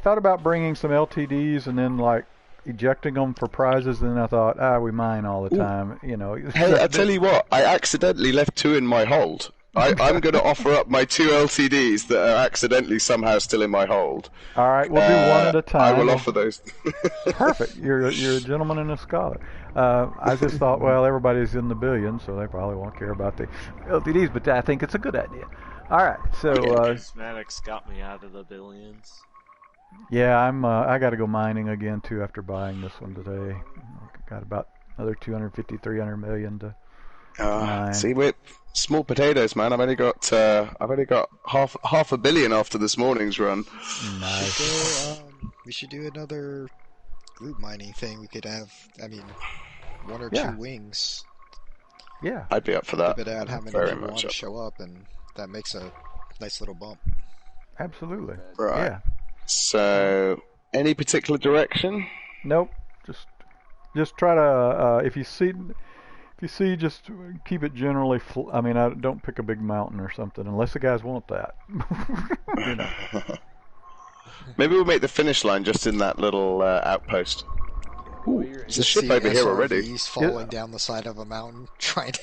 thought about bringing some LTDs and then like ejecting them for prizes, and then I thought, we mine all the time, you know. Hey, I tell you what, I accidentally left 2 in my hold. I'm going to offer up my 2 LTDs that are accidentally somehow still in my hold. All right, we'll do one at a time. I will offer those. Perfect. You're a gentleman and a scholar. I just thought, well, everybody's in the billions, so they probably won't care about the LTDs, but I think it's a good idea. All right, so Prismatics got me out of the billions. yeah, I got to go mining again too after buying this one today. Got about another 250, 300 million to mine. See, we're small potatoes, man. I've only got half a billion after this morning's run. Nice. So, we should do another group mining thing. We could have, one or two wings. Yeah. I'd be up for that. Limit out how many Very people much want to up. show up, and that makes a nice little bump. Absolutely. Right. Yeah. So, any particular direction? Nope. Just try to if you see, just keep it generally. Don't pick a big mountain or something unless the guys want that. You know. Maybe we'll make the finish line just in that little outpost. Ooh, there's a ship over here already. He's falling down the side of a mountain, trying to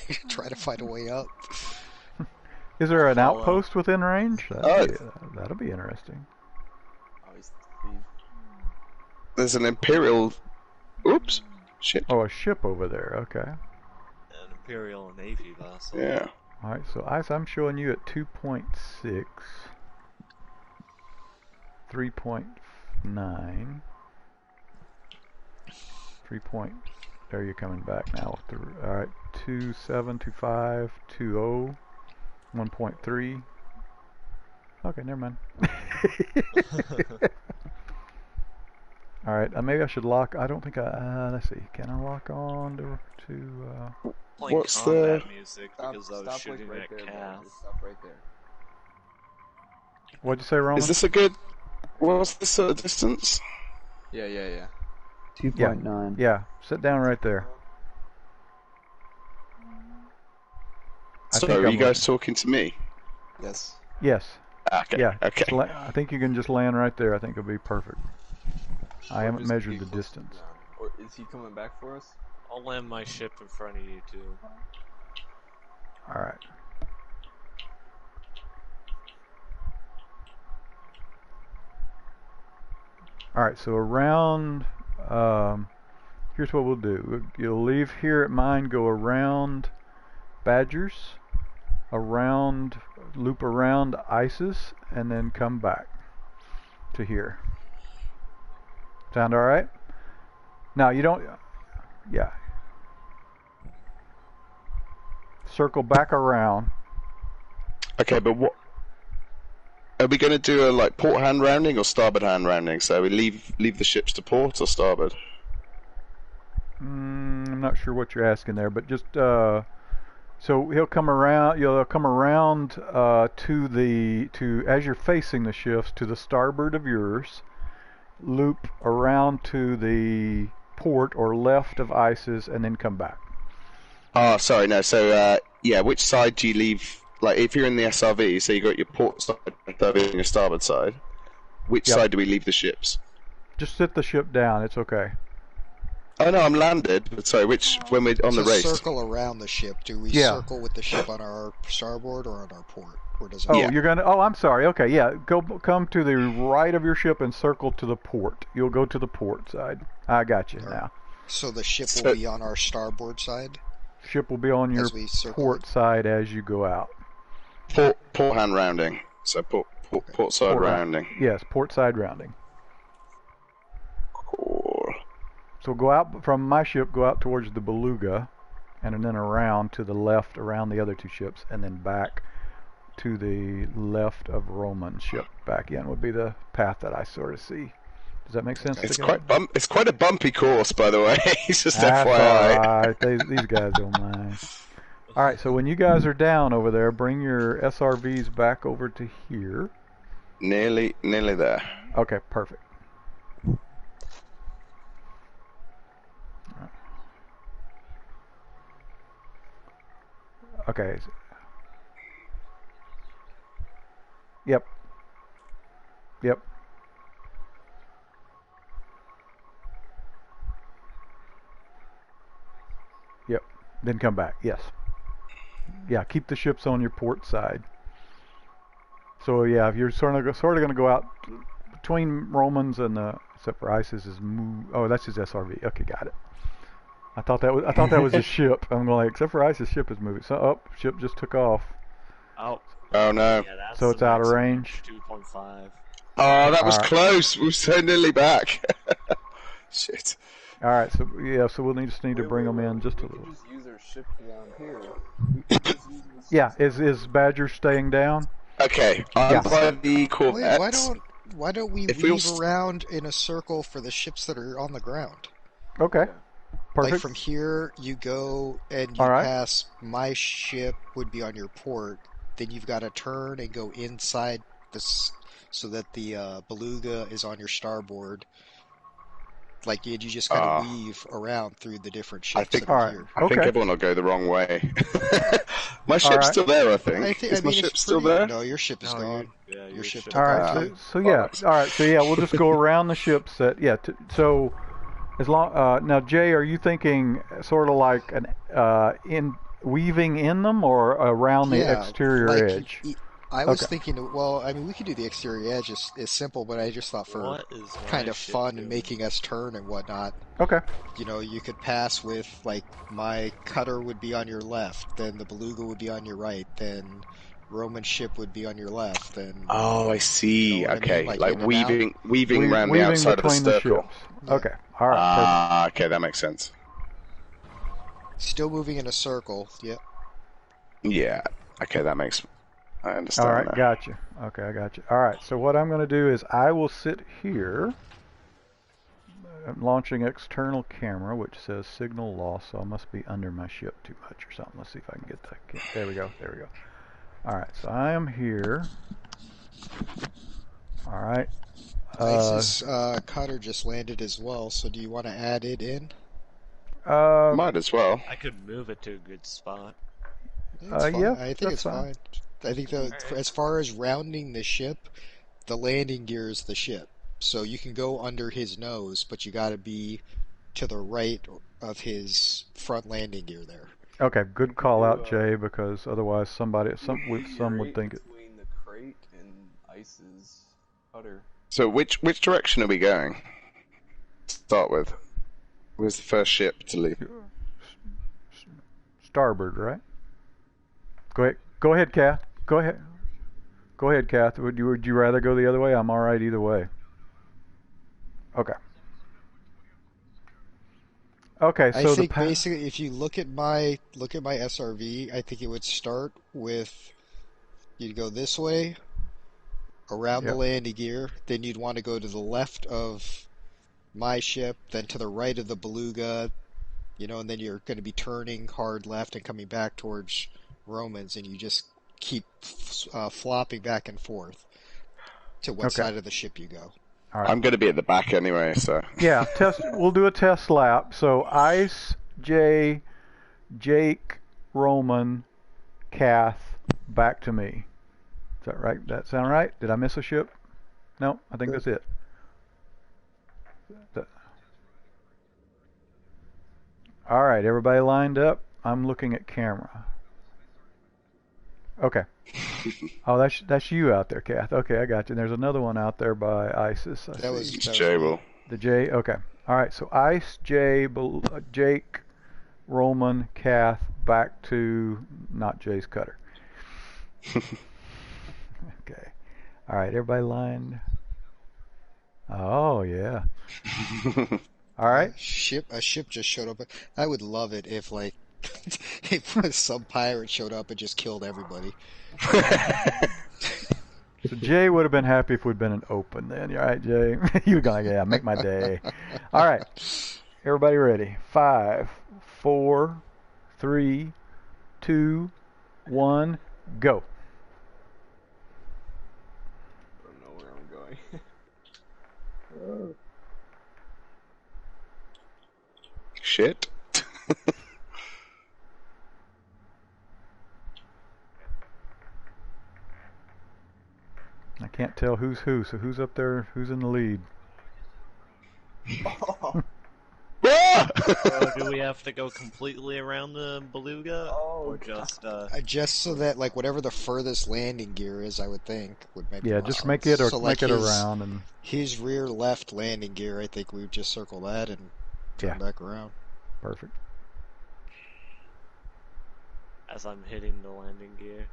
find a way up. Is there an outpost within range? That'll be interesting. There's an Imperial. Oops. Shit. Oh, a ship over there. Okay. An Imperial Navy vessel. Yeah. All right. So I'm showing you at 2.6, 3.9, 3. There you're coming back now. All right. 2.7, 2.5, 2.0, 1.3. Okay, never mind. All right, maybe I should lock. I don't think let's see. Can I lock on to Playing what's combat the music because I was shooting right at there, Cath. Just stop right there. What'd you say, Roman? Is this a good? What's the sort of distance? Yeah. 2.9. Yeah, sit down right there. So are you guys talking to me? Yes. Yes. Okay. Yeah. Okay. I think you can just land right there. I think it'll be perfect. I haven't just measured get the close to distance. ground. Or is he coming back for us? I'll land my ship in front of you two. All right. All right. So around. Here's what we'll do. You'll leave here at mine. Go around Badgers, loop around ISIS, and then come back to here. Sound all right? Now you don't. Yeah. Circle back around. Okay, but what are we going to do? A port hand rounding or starboard hand rounding? So we leave the ships to port or starboard? I'm not sure what you're asking there, but just so he'll come around. You'll come around to as you're facing the ships to the starboard of yours. Loop around to the port or left of ISIS, and then come back. Oh, sorry, no. So yeah, which side do you leave? Like if you're in the SRV, so you got your port side and your starboard side. Which side do we leave the ships? Just sit the ship down. It's okay. Oh no, I'm landed. But sorry, when we're on the race? Circle around the ship. Do we circle with the ship on our starboard or on our port? Or does it you're gonna. Oh, I'm sorry. Okay, yeah. Come to the right of your ship and circle to the port. You'll go to the port side. I got you now. So the ship will be on our starboard side. Ship will be on your port side as you go out. Port hand rounding. So port side rounding. Yes, port side rounding. Cool. So go out from my ship. Go out towards the Beluga, and then around to the left, around the other two ships, and then back to the left of Roman's ship. Back in would be the path that I sort of see. Does that make sense? It's quite a bumpy course, by the way. It's just That's FYI. all right. These guys don't mind. All right, so when you guys are down over there, bring your SRVs back over to here. Nearly there. Okay, perfect. Okay. Yep. Then come back. Yes. Yeah, keep the ships on your port side. So yeah, if you're sort of going to go out between Romans and except for ISIS is oh, that's his SRV. Okay, got it. I thought that was his ship. I'm going except for ISIS ship is moving. So ship just took off. Oh no. Yeah, so it's out of range. 2.5. Oh, that was close. We were so nearly back. Shit. All right, so we'll just need to bring them in just a little. We could just use our ship down here. Yeah, is Badger staying down? Okay, I'm by the Corvette. Why don't we weave around in a circle for the ships that are on the ground? Okay, perfect. Like from here, you go and you pass my ship would be on your port. Then you've got to turn and go inside this so that the Beluga is on your starboard. Like you just kind of weave around through the different ships. I think everyone will go the wrong way. My ship's still there, I think. Is my ship still there? No, your ship is gone. Your ship. All right. So we'll just go around the ship set. Yeah. So as long now, Jay, are you thinking sort of like in weaving in them or around the exterior edge? I was thinking, well, I mean, we could do the exterior edge. It's simple, but I just thought for kind of fun and making us turn and whatnot. Okay. You could pass with, like, my cutter would be on your left, then the Beluga would be on your right, then Roman's ship would be on your left, then... Oh, I see. Okay, I mean? like weaving around the outside of the circle. Yeah. Okay, all right. Okay, that makes sense. Still moving in a circle, yep. Yeah, okay, that makes... I understand. All right, got you. Okay, I got you. All right, so what I'm going to do is I will sit here. I'm launching external camera, which says signal loss, so I must be under my ship too much or something. Let's see if I can get that. There we go. All right, so I am here. All right. ISIS cutter just landed as well, so do you want to add it in? Might as well. I could move it to a good spot. It's fine. Yeah, I think that's it's fine. I think as far as rounding the ship, the landing gear is the ship. So you can go under his nose, but you got to be to the right of his front landing gear there. Okay, good call out, Jay, because otherwise some would think it. Between the crate and Ice's cutter. So which direction are we going? To start with. Where's the first ship to leave? Starboard, right? Go ahead, Kath. Go ahead, Kath. Would you rather go the other way? I'm all right either way. Okay. Okay, so I think basically, if you look at my SRV, I think it would start with you'd go this way around the landing gear, then you'd want to go to the left of my ship, then to the right of the Beluga, and then you're going to be turning hard left and coming back towards Romans, and you just keep flopping back and forth to what side of the ship you go. All right. I'm going to be at the back anyway, so... Yeah, we'll do a test lap. So, Ice, Jay, Jake, Roman, Kath, back to me. Is that right? That sound right? Did I miss a ship? No, I think that's it. All right, everybody lined up? I'm looking at camera. Okay. Oh, that's you out there, Kath. Okay, I got you. And there's another one out there by ISIS. That was Jay. The J. Okay. All right. So Ice, Jay, Jake, Roman, Kath, back to not Jay's cutter. Okay. All right. Everybody lined. Oh yeah. All right. A ship just showed up. I would love it if if some pirate showed up and just killed everybody. So Jay would have been happy if we'd been an open then. All right, Jay? You're going, make my day. All right. Everybody ready? 5, 4, 3, 2, 1, go. I don't know where I'm going. Shit. I can't tell who's who, so who's up there, who's in the lead? Do we have to go completely around the Beluga? Or just so that, whatever the furthest landing gear is, I would think, would make Yeah, just make it, or make it around. And his rear left landing gear, I think we would just circle that and turn back around. Perfect. As I'm hitting the landing gear.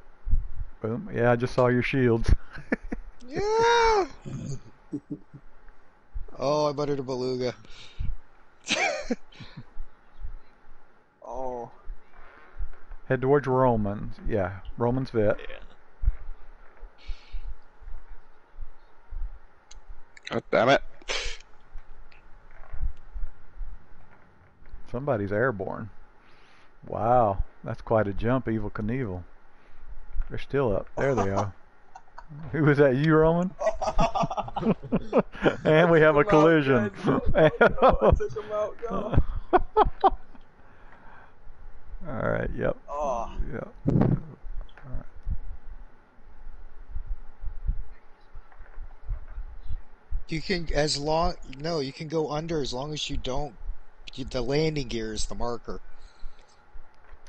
Boom. Yeah, I just saw your shields. Yeah! Oh, I buttered a Beluga. Oh. Head towards Romans. Yeah, Romans vet. Yeah. God damn it. Somebody's airborne. Wow, that's quite a jump, Evil Knievel. They're still up. There they are. Who was that, you, Roman? And we have a collision. Alright, yep. Oh. Yep. All right. You can, you can go under as long as you don't, the landing gear is the marker.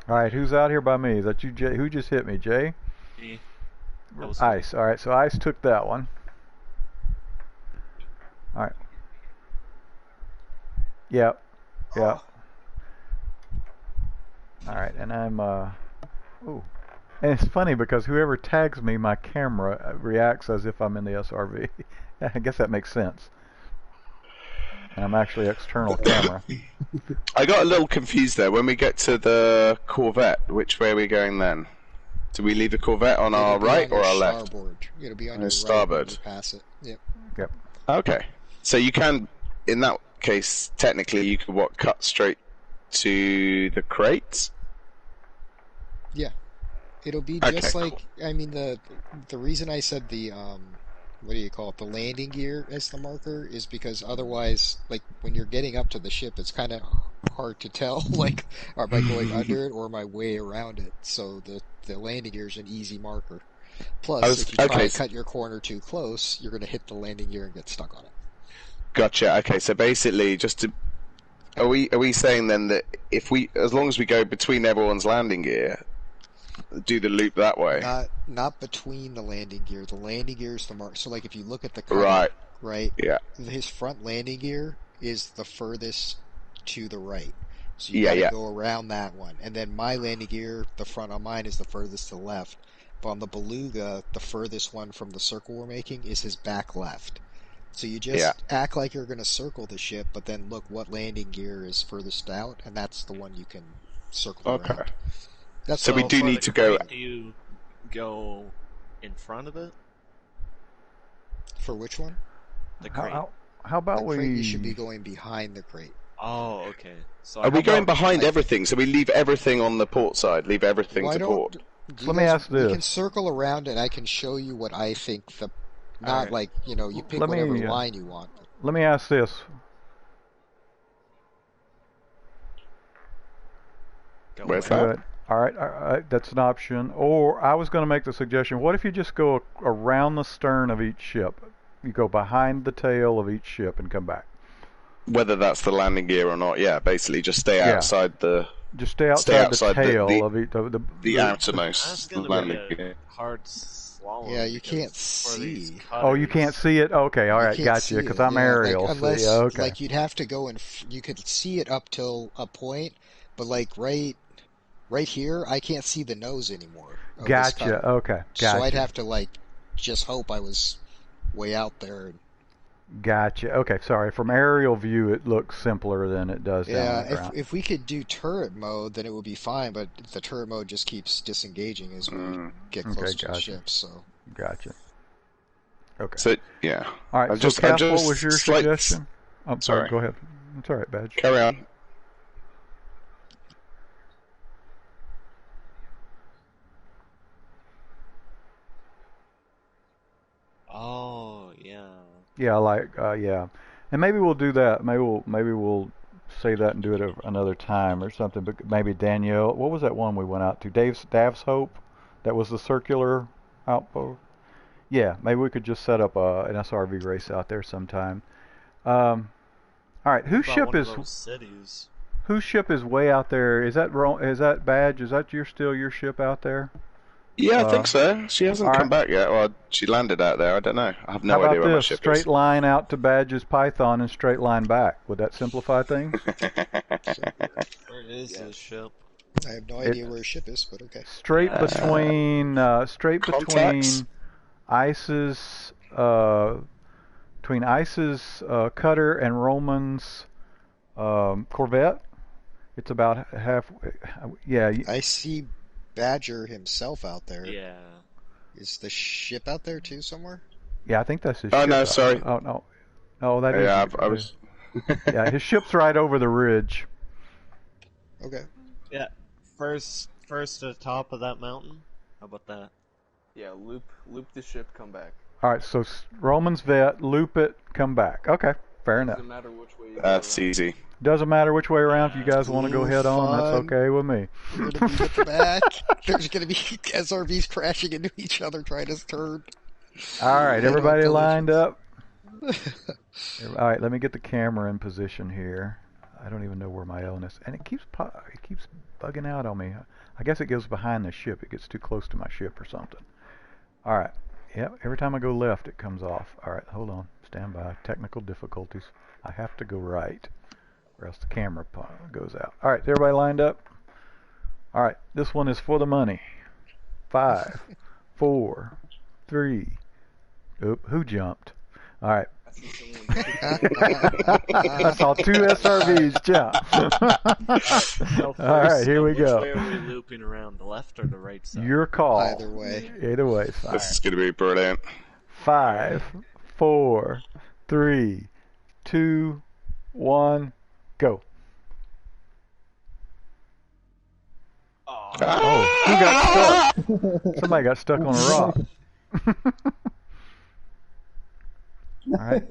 Alright, who's out here by me? Is that you, Jay? Who just hit me, Jay? Me. Ice. Alright, so Ice took that one. Alright. Yep. Yep. Alright, and I'm, ooh. And it's funny because whoever tags me, my camera reacts as if I'm in the SRV. I guess that makes sense. And I'm actually external camera. I got a little confused there. When we get to the Corvette, which way are we going then? Do we leave the Corvette on our right or our left? It'll be on On your starboard. right when you pass it. Yep. Yep. Okay. So you can, in that case, technically you could cut straight to the crates? Yeah. It'll be Okay, just cool. like, I mean, the reason I said the what do you call it, the landing gear as the marker is because otherwise, like when you're getting up to the ship, it's kind of hard to tell, like, am I going under it or am I way around it? So the landing gear is an easy marker. Plus, if you try and cut your corner too close, you're going to hit the landing gear and get stuck on it. Gotcha. Okay, so basically, are we saying then that as long as we go between everyone's landing gear, do the loop that way? Not between the landing gear. The landing gear is the mark. So, like, if you look at the cutter, right? Yeah. His front landing gear is the furthest to the right. So you gotta go around that one. And then my landing gear, the front on mine, is the furthest to the left. But on the Beluga, the furthest one from the circle we're making is his back left. So you just act like you're going to circle the ship, but then look what landing gear is furthest out, and that's the one you can circle around. That's so we do need to go... Do you go in front of it? For which one? The crate. How about the crate, you should be going behind the crate. Oh, okay. So are we going behind everything? So we leave everything on the port side, leave everything to port? Let me ask this. You can circle around and I can show you what I think the... Not like, you know, you pick whatever line you want. Let me ask this. Where's that? All right, that's an option. Or I was going to make the suggestion, what if you just go around the stern of each ship? You go behind the tail of each ship and come back. Whether that's the landing gear or not, basically just stay outside the... Just stay outside the tail of each... The outermost landing gear. Hard swallow. Yeah, you can't see. Oh, you can't see it? Okay, all right, gotcha, because I'm aerial. Like, unless, okay. Like, you'd have to go and... You could see it up till a point, but, like, right here, I can't see the nose anymore. Gotcha, okay, gotcha. So I'd have to, like, just hope I was way out there. Gotcha. Okay, sorry. From aerial view, it looks simpler than it does down on the ground. If we could do turret mode, then it would be fine, but the turret mode just keeps disengaging as we get closer to the ship, so... Gotcha. Okay. So, yeah. All right, so Cass, what was your suggestion? I'm sorry, go ahead. It's all right, Badge. Carry on. Oh, yeah. Yeah, and maybe we'll do that. Maybe we'll say that and do it another time or something. But maybe Danielle, what was that one we went out to? Dav's Hope. That was the circular outpost. Yeah, maybe we could just set up an SRV race out there sometime. All right, whose ship is way out there? Is that Badge? Is that still your ship out there? Yeah, I think so. She hasn't come back yet. Well, she landed out there. I don't know. I have no idea where my ship is. Straight line out to Badge's Python and straight line back. Would that simplify things? Where is his ship? I have no idea where his ship is, but okay. Straight between ICE's cutter and Roman's corvette. It's about half. Yeah. I see Badger himself out there. Yeah. Is the ship out there too somewhere? Yeah, I think that's his ship. Oh, no, sorry. Oh, no. Oh, that is... Yeah, I was... Yeah, his ship's right over the ridge. Okay. Yeah. First to the top of that mountain. How about that? Yeah, loop the ship, come back. All right, so Roman's vet, loop it, come back. Okay, fair enough. Doesn't matter which way you That's go around. easy. Doesn't matter which way around. If you guys want to go head on, that's okay with me. We're going to be at the back. There's going to be SRVs crashing into each other trying to turn. All right, everybody lined up. All right, let me get the camera in position here. I don't even know where my L is, and it keeps bugging out on me. I guess it goes behind the ship. It gets too close to my ship or something. All right. Yep, every time I go left, it comes off. All right, hold on. Stand by. Technical difficulties. I have to go right, or else the camera goes out. All right, is everybody lined up? All right, this one is for the money. 5, 4, 3. Oop, who jumped? All right. I saw 2 SRVs jump. All right, here we go. Which way are we looping around, the left or the right side? Your call. Either way. Either way, fine. This is going to be brilliant. 5, 4, 3, 2, 1, go. Oh, who got stuck? Somebody got stuck on a rock. Alright.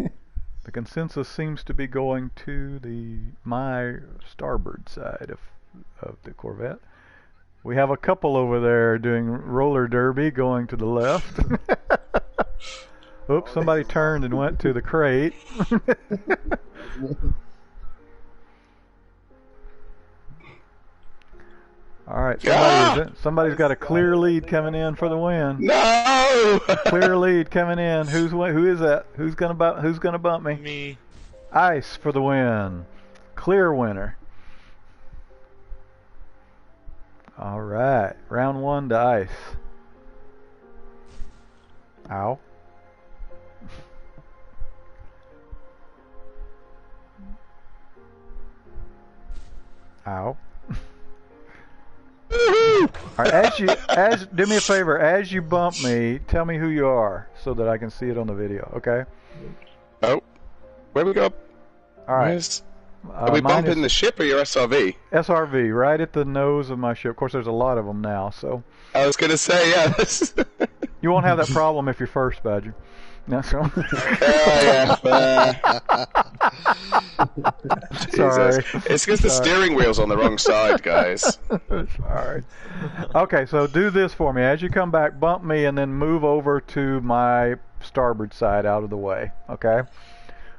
The consensus seems to be going to my starboard side of the Corvette. We have a couple over there doing roller derby going to the left. Oops, somebody turned and went to the crate. Alright, somebody's got a clear lead coming in for the win. No! Clear lead coming in. Who is that? Who's gonna bump me? Me. Ice for the win. Clear winner. Alright, round 1 to Ice. Ow. Ow. Alright, do me a favor, as you bump me, tell me who you are so that I can see it on the video, okay? Oh, where we go? Alright. Are we bumping the ship or your SRV? SRV, right at the nose of my ship. Of course, there's a lot of them now, so. I was gonna say, yeah. You won't have that problem if you're first, Badger. No, so. Yeah. Sorry. It's because the steering wheel's on the wrong side, guys. Sorry. Okay, so do this for me. As you come back, bump me and then move over to my starboard side out of the way, okay?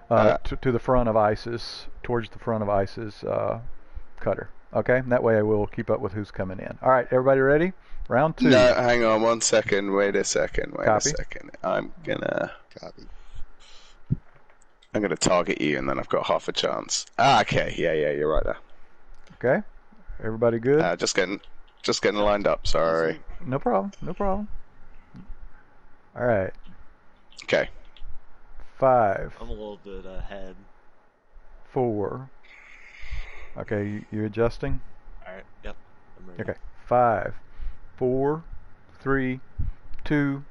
To the front of Ice's, towards the front of Ice's cutter, okay? That way I will keep up with who's coming in. All right, everybody ready? Round 2. No, hang on 1 second. Wait a second. Copy. I'm gonna target you, and then I've got half a chance. Okay. Yeah, you're right there. Okay. Everybody good? Just getting lined up. Sorry. No problem. All right. Okay. 5. I'm a little bit ahead. 4. Okay, you adjusting? Alright, yep. I'm ready. Okay. 5, 4, 3, 2,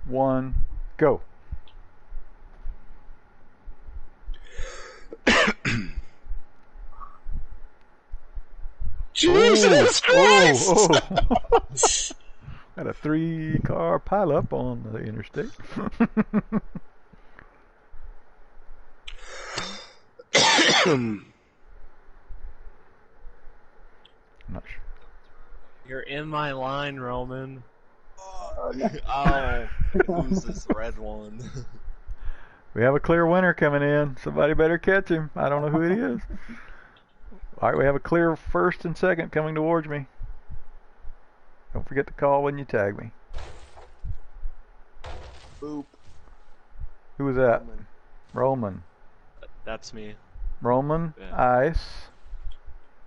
1, go. Jesus Christ! Got a 3-car pileup on the interstate. I'm not sure. You're in my line, Roman. Oh, who's this red one? We have a clear winner coming in. Somebody better catch him. I don't know who it is. All right, we have a clear first and second coming towards me. Don't forget to call when you tag me. Boop. Who was that? Roman. That's me. Roman, Yeah. Ice.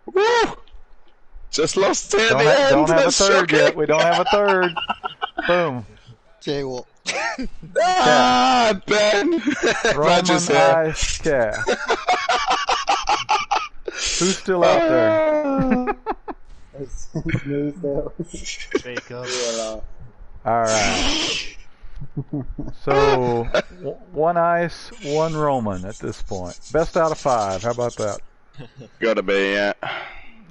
Woo! Just lost it at the end. Don't have a That's third shocking. yet. We don't have a third. Boom. Jay will. Ben. Roman, Badger's here. Ice, Cat. Who's still out there? Jacob. All right. So, 1 Ice, 1 Roman at this point. Best out of 5. How about that? Gotta be, yeah.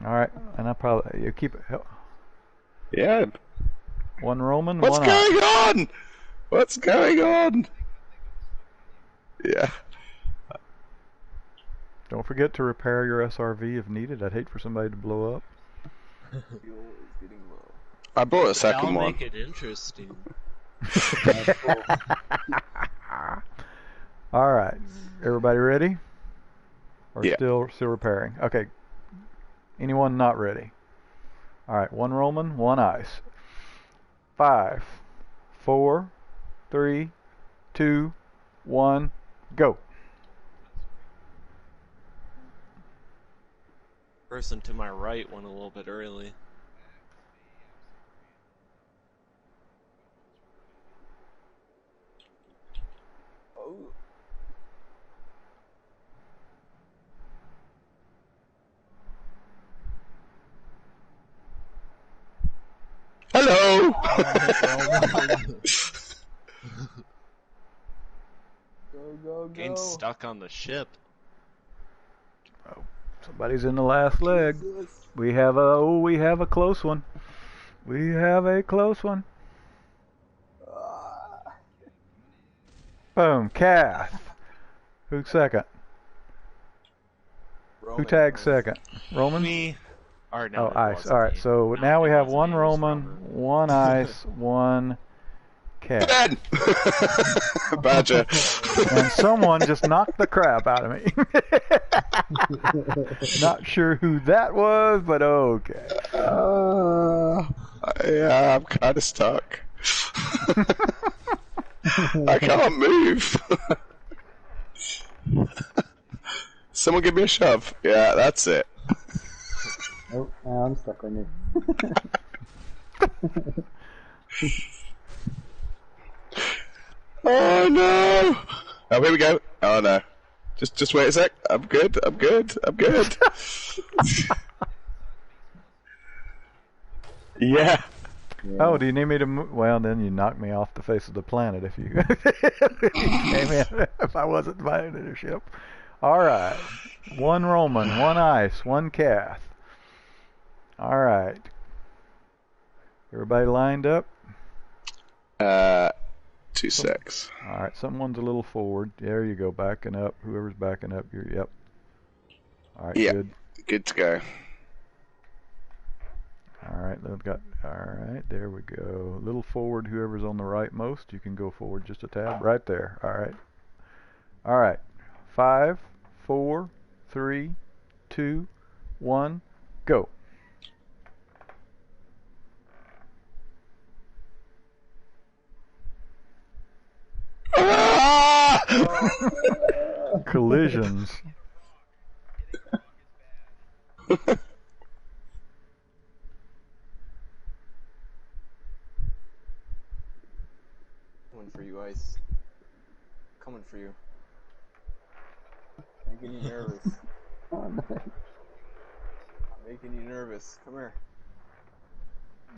All right, and you keep it. Yeah. 1 Roman, What's 1 going Ice. on? What's going on? Yeah. Don't forget to repair your SRV if needed. I'd hate for somebody to blow up. Fuel is getting low. I bought a That'll second one. make it interesting. All right, everybody ready? Or Yeah. still repairing? Okay. Anyone not ready? All right, 1 Roman, 1 Ice. 5, 4, 3, 2, 1, go. Person to my right went a little bit early. Oh. Hello! Go. Getting stuck on the ship. Somebody's in the last leg. We have a close one. We have a close one. Boom, Kath. Who's second? Roman, Who tagged Roman. second? Roman? Me. Or no, Oh, it ice. wasn't All right, me. so No, now we it have wasn't one me, it was Roman, one ice, one cat. Ben! Badger. And someone just knocked the crap out of me. Not sure who that was, but okay. Yeah, I'm kind of stuck. I can't move. Someone give me a shove. Yeah, that's it. Oh, I'm stuck on you. Oh no! Oh, here we go. Oh no. Just wait a sec. I'm good. Yeah. Oh, do you need me to move? Well, then you knock me off the face of the planet if you came in, if I wasn't my leadership. All right. One Roman, one ice, one Cath. All right. Everybody lined up? 2 secs. All right. Someone's a little forward. There you go. Backing up. Whoever's backing up, you're, yep. All right, Yeah. good. Good to go. All right, there we go. A little forward, whoever's on the right most, you can go forward just a tab. Right there. All right. 5, 4, 3, 2, 1, go. Collisions. Coming for you, Ice. Coming for you. Making you nervous. I'm making you nervous. Come here.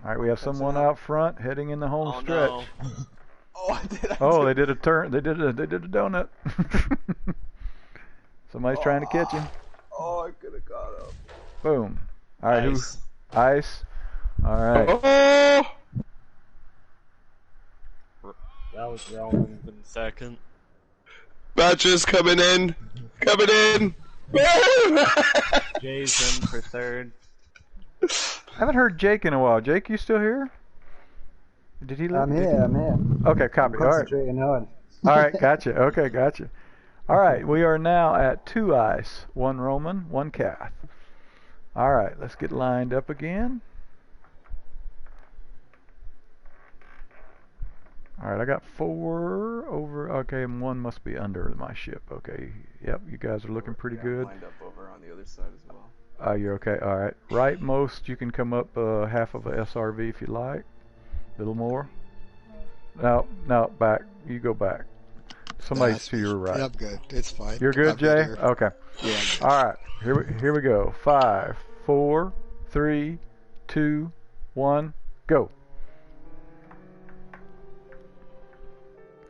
All right, we have someone out front heading in the home stretch. No. Oh, I did. They did a turn. They did a donut. Somebody's trying to catch him. Oh, I could have got up. Boom. All right, Ice. who? Ice. All right. Oh! That was Roman in second. Badger's coming in. Jay's in for third. I haven't heard Jake in a while. Jake, you still here? Did he leave? I'm here. Okay, copy. All right. Concentrating hard. All right, gotcha. Okay, gotcha. All right, we are now at 2 ice, 1 Roman, 1 Cath. All right, let's get lined up again. All right, I got 4 over. Okay, and 1 must be under my ship. Okay, yep, you guys are looking pretty good. Lined up over on the other side as well. You're okay. All right, rightmost, you can come up half of a SRV if you like. A little more. No, back. You go back. Somebody's to your right. I'm good. It's fine. You're good, I'm Jay? here. Okay. Yeah. I'm good. All right. Here we go. 5, 4, 3, 2, 1, go.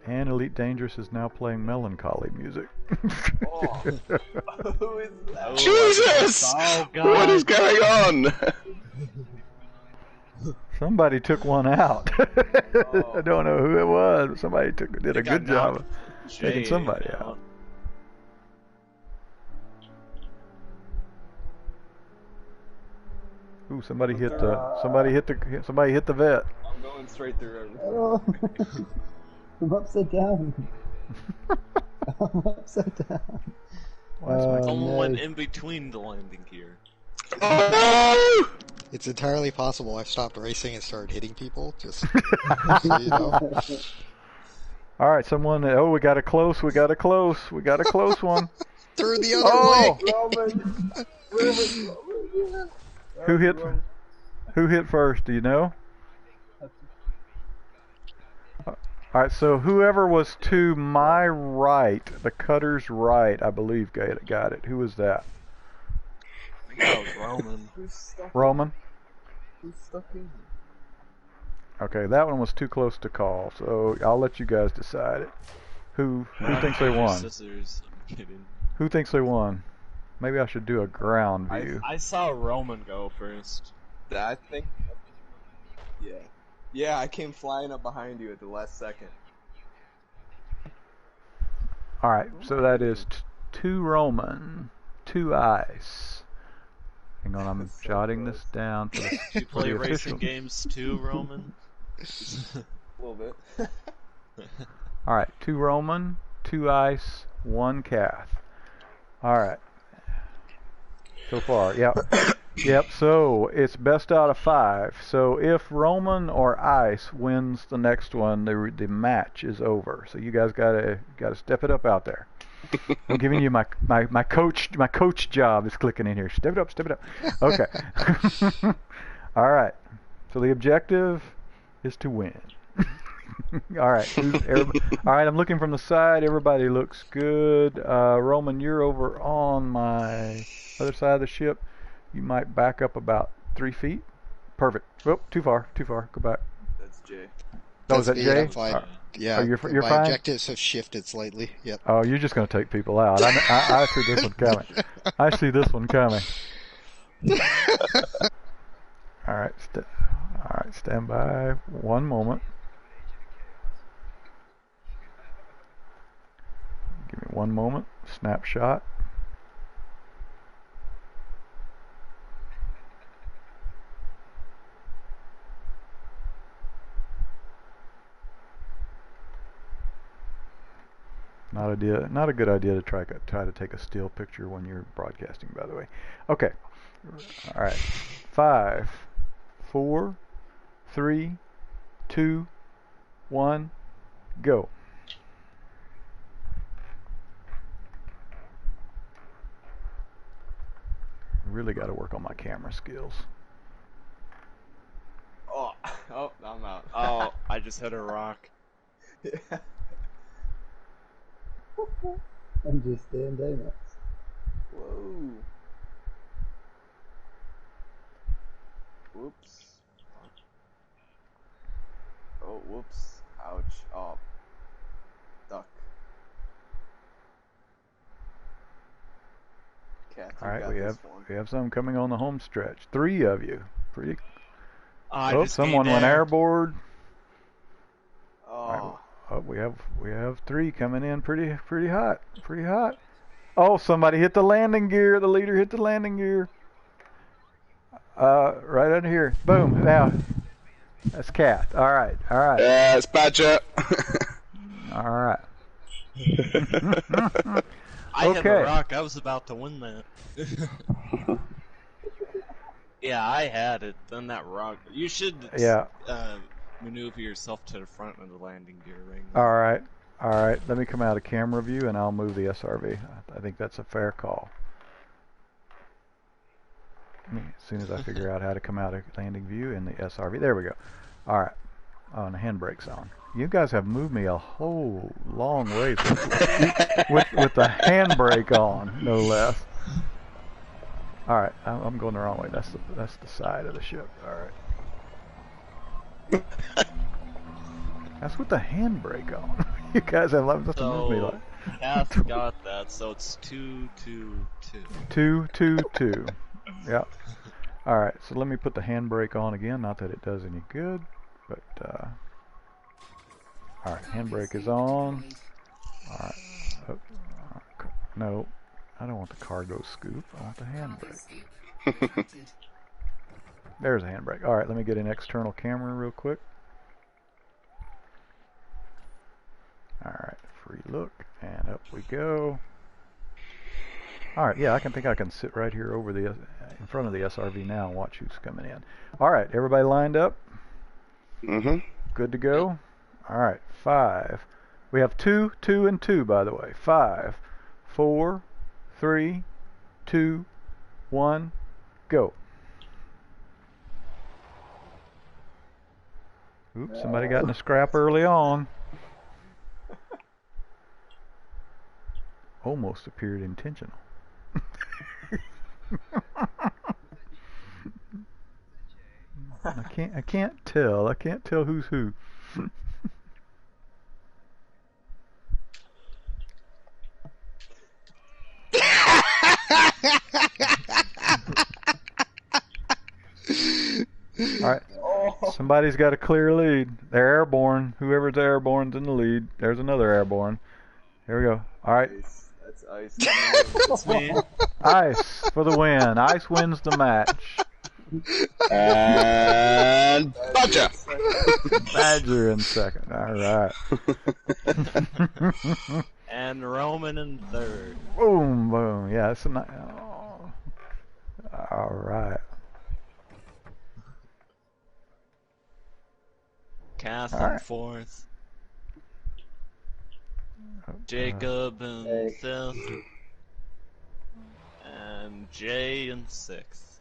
And Elite Dangerous is now playing melancholy music. Oh, who is that? Jesus! Oh, God. What is going on? Somebody took one out. I don't know who it was, but somebody did a good job of taking somebody out. Ooh, somebody hit the vet. I'm going straight through everything. Oh. I'm upside down. I'm upside down. Someone no. in between the landing gear. Oh It's entirely possible I've stopped racing and started hitting people, just so you know. All right, someone. Oh, we got a close one. Through the other way! Who hit first? Do you know? All right, so whoever was to my right, the cutter's right, I believe, got it. Who was that? I think that was Roman. Who's stuck? Roman? Who's stuck in here? Okay, that one was too close to call, so I'll let you guys decide it. Who thinks they won? Sisters. I'm kidding. Who thinks they won? Maybe I should do a ground view. I saw Roman go first. I think. Yeah. Yeah, I came flying up behind you at the last second. All right, so that is 2 Roman, 2 ice. Hang on, I'm jotting this down for the, You for play the racing official. games too, Roman? A little bit. All right, 2 Roman, 2 ice, 1 Cath. All right. So far, yep. Yep, so it's best out of 5. So if Roman or Ice wins the next one, the match is over. So you guys gotta step it up out there. I'm giving you my coach job is clicking in here. Step it up, step it up. Okay. All right. So the objective is to win. All right. All right, I'm looking from the side. Everybody looks good. Roman, you're over on my other side of the ship. You might back up about 3 feet. Perfect. Oh, too far. Go back. That's Jay. Oh, is that me, Jay? I'm fine. Yeah, Oh, you're my fine? objectives have shifted slightly. Yep. Oh, you're just going to take people out. I see this one coming. I see this one coming. All right. All right, stand by 1 moment. Give me 1 moment. Snapshot. Not a good idea to try to take a still picture when you're broadcasting, by the way. Okay. All right. 5, 4, 3, 2, 1, go. Really got to work on my camera skills. Oh, I'm out. Oh, I just hit a rock. Yeah. I'm just doing donuts. Whoa. Whoops. Oh, whoops. Ouch. Oh. Duck. Cat, All right, we have some coming on the home stretch. 3 of you. Pretty. Oh, someone went airborne. Oh. Right. Oh, we have 3 coming in pretty hot. Oh, somebody hit the landing gear. The leader hit the landing gear. Right under here. Boom. Now, that's Cat. All right. Yeah, it's Badger. All right. I hit a rock. I was about to win that. Yeah, I had it. Then that rock. You should maneuver yourself to the front of the landing gear ring. All right. Let me come out of camera view and I'll move the SRV. I think that's a fair call. As soon as I figure out how to come out of landing view in the SRV. There we go. All right. Oh, and the handbrake's on. You guys have moved me a whole long ways with the handbrake on, no less. All right, I'm going the wrong way. That's the side of the ship. All right. That's with the handbrake on. You guys have left to move me like. Cass got that, so it's 2, 2, 2. 2, 2, 2. Yep. All right, so let me put the handbrake on again. Not that it does any good, but all right, handbrake is on. All right. Oh, no, I don't want the cargo scoop. I want the handbrake. There's a handbrake. All right, let me get an external camera real quick. All right, free look, and up we go. All right, yeah, I think I can sit right here over in front of the SRV now and watch who's coming in. All right, everybody lined up? Mm-hmm. Good to go? All right, 5. We have 2, 2, and 2, by the way. 5, 4, 3, 2, 1, go. Oops, somebody got in a scrap early on. Almost appeared intentional. I can't tell who's who. Alright. Somebody's got a clear lead. They're airborne. Whoever's airborne's in the lead. There's another airborne. Here we go. All right. Ice. That's ice. It's me. Ice for the win. Ice wins the match. And Badger. Badger in second. All right. And Roman in third. Boom, boom. Yeah, it's a nice. Oh. All right. Cass All in right. fourth. Jacob in fifth. And Jay in sixth.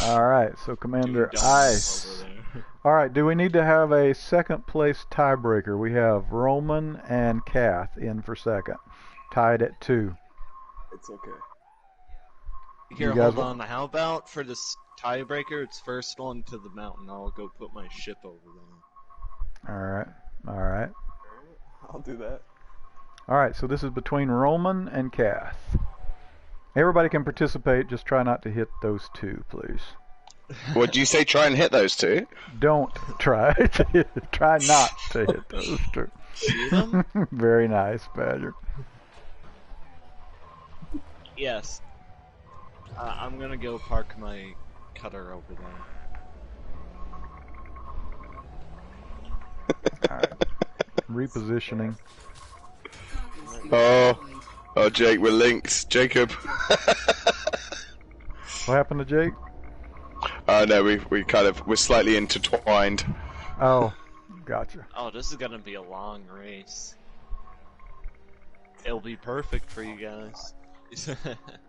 All right. So Commander Dude, Ice. over there. All right. Do we need to have a second place tiebreaker? We have Roman and Kath in for second, tied at 2. It's okay. Here, You guys hold on. How about for this tiebreaker, it's first one to the mountain. I'll go put my ship over there. All right. All right. I'll do that. All right. So this is between Roman and Kath. Everybody can participate. Just try not to hit those 2, please. What do you say? Try and hit those 2. Don't try to try not to hit those 2. Shoot them? Very nice, Badger. Yes. I'm gonna go park my cutter over there. All right. Repositioning. Oh, Jake, we're linked. Jacob. What happened to Jake? No, we're slightly intertwined. Oh, gotcha. Oh, this is gonna be a long race. It'll be perfect for you guys.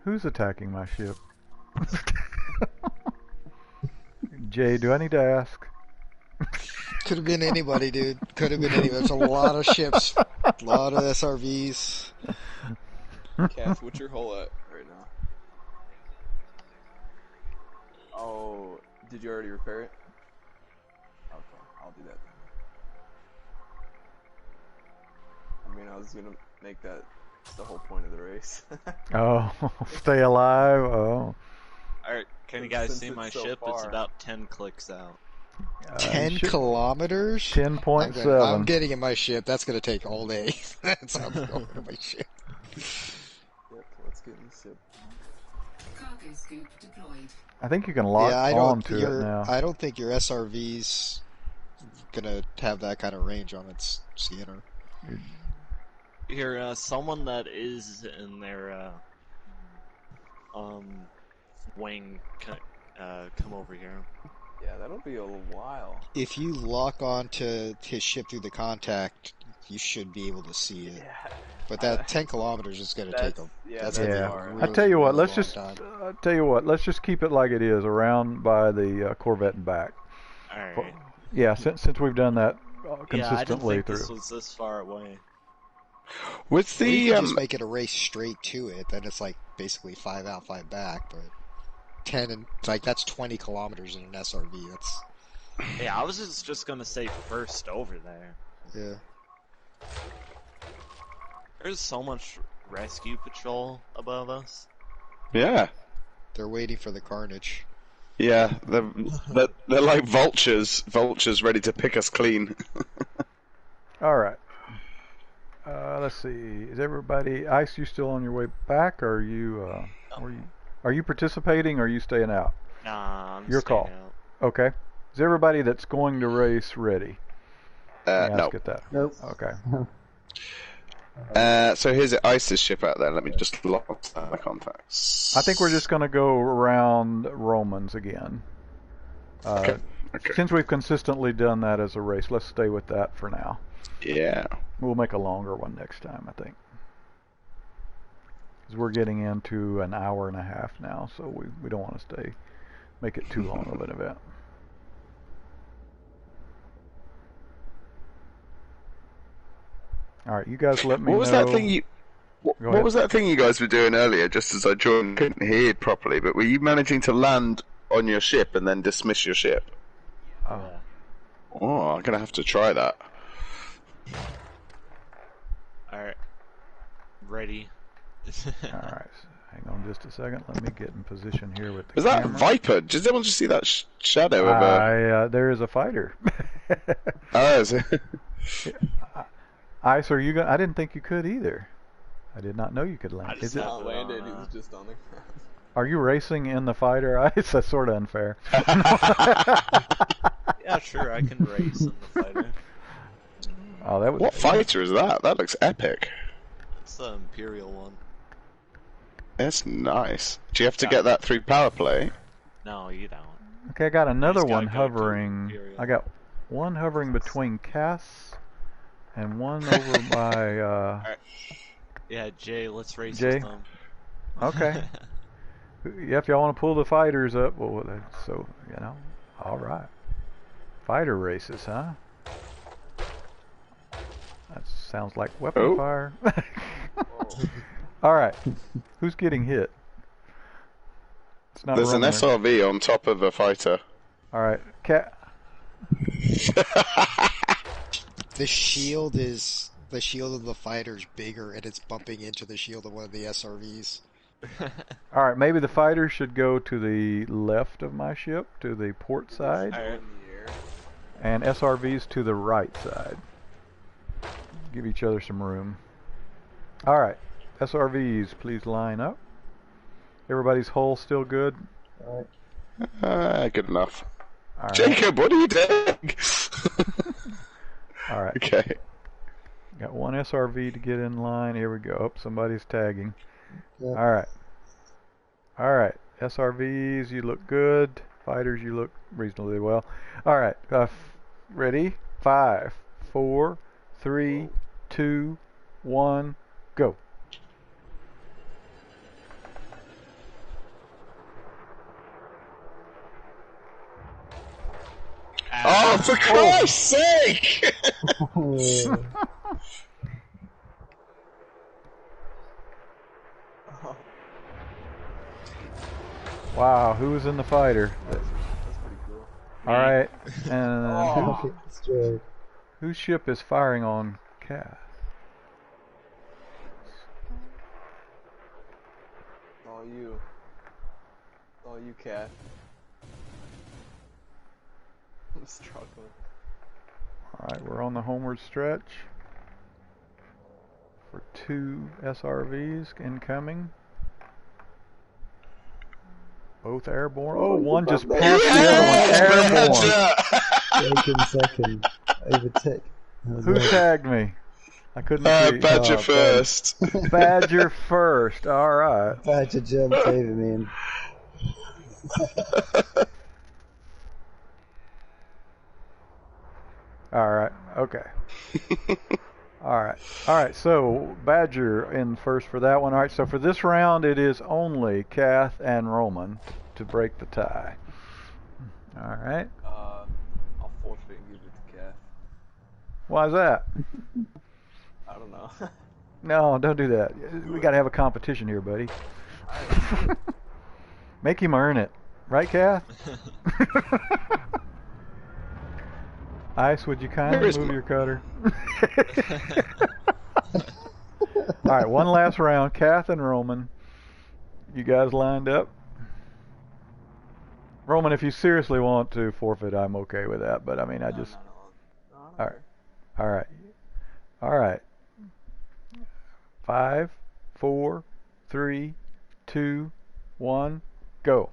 Who's attacking my ship? Jay, do I need to ask? Could have been anybody, dude. Could have been anybody. There's a lot of ships, a lot of SRVs. Cass, what's your hull at right now? Oh, did you already repair it? Okay, I'll do that then. I mean, I was gonna make that the whole point of the race. Oh, stay alive. Oh. Alright, can you guys Since see it's my so ship? It's far. about 10 clicks out. 10 kilometers? 10.7. I'm getting in my ship. That's going to take all day. That's how I'm going in my ship. Yep, let's get in the ship. Cargo scoop deployed. I think you can lock on to it now. I don't think your SRV's going to have that kind of range on its scanner. Here, someone that is in their, wing, come over here. Yeah, that'll be a while. If you lock onto his ship through the contact, you should be able to see it. Yeah. But that 10 kilometers is going to take a. Yeah, that's that's gonna be a far. really, I tell you what, really let's long just time. let's just keep it like it is around by the Corvette and back. Alright. Yeah, since we've done that consistently Yeah, I didn't think through. this was this far away. What's Or you the could just make it a race straight to it. Then it's like basically 5 out, 5 back. But 10 and like that's 20 kilometers in an SRV. That's Yeah, I was just gonna say first over there. yeah. There's so much rescue patrol above us. Yeah. They're waiting for the carnage. Yeah, they're like vultures ready to pick us clean. All right. Let's see. Is everybody Ice? You still on your way back? Or are you participating? Or are you staying out? Nah, I'm Your staying call. out. Okay. Is everybody that's going to race ready? Let me No. ask it that. Nope. Okay. So here's Ice's ship out there. Let me just lock my contacts. I think we're just going to go around Romans again. Okay. Since we've consistently done that as a race, let's stay with that for now. Yeah. We'll make a longer one next time, I think. Because we're getting into an hour and a half now, so we don't want to make it too long of an event. All right, you guys let me know. What was that thing What was that thing you guys were doing earlier? Just as I joined, couldn't hear you properly. But were you managing to land on your ship and then dismiss your ship? Oh. Oh, I'm gonna have to try that. Alright. Ready. Alright, hang on just a second. Let me get in position here with the Is that camera. Viper? Did anyone just see that shadow of a... There is a fighter. Oh, is it? Ice, are you going? I didn't think you could either. I did not know you could land. Is it not landed? He was just on the ground. Are you racing in the fighter, Ice? That's sort of unfair. Yeah, sure, I can race in the fighter. Oh, that was. What fighter is that? That looks epic. It's the Imperial one. It's nice. Do you have to get that through power play? No, you don't. Okay, I got another gotta one go to hovering. Imperial. I got one hovering between Cass and one over by. Yeah, Jay, let's race Jay? with them. Okay. Yeah, if y'all want to pull the fighters up, well, so, you know, all right. Fighter races, huh? That sounds like weapon fire. All right. Who's getting hit? It's not There's an Roman. SRV on top of a fighter. All right. Cat. The shield of the fighter's bigger, and it's bumping into the shield of one of the SRVs. All right, maybe the fighters should go to the left of my ship, to the port side, and SRVs to the right side. Give each other some room. All right, SRVs, please line up. Everybody's hull still good? All right. Good enough. All right. Jacob, what are you doing? All right. Okay. Got one SRV to get in line. Here we go. Oh, somebody's tagging. Yeah. All right. All right. SRVs, you look good. Fighters, you look reasonably well. All right. Ready? 5, 4, 3, 2, 1, go. Oh, for Christ's sake! Wow, who was in the fighter? That's pretty cool. All right. And Straight. whose ship is firing on Cass? All you. All you, Cat. I'm struggling. All right, we're on the homeward stretch for 2 SRVs incoming. Both airborne. Oh, one just passed the other one. Airborne. Taken second. Overtake. Who tagged me? I couldn't see. Badger first. Badger first. All right. Badger jumped over me and All right. Okay. All right. All right. So Badger in first for that one. All right. So for this round, it is only Kath and Roman to break the tie. All right. I'll forfeit and give it to Cat. Why is that? I don't know. No, don't do that. We got to have a competition here, buddy. Make him earn it. Right, Kath? Ice, would you kindly move your cutter? All right, one last round. Kath and Roman. You guys lined up? Roman, if you seriously want to forfeit, I'm okay with that. But I mean, I just... All right. All right. All right. 5, 4, 3, 2, 1, go.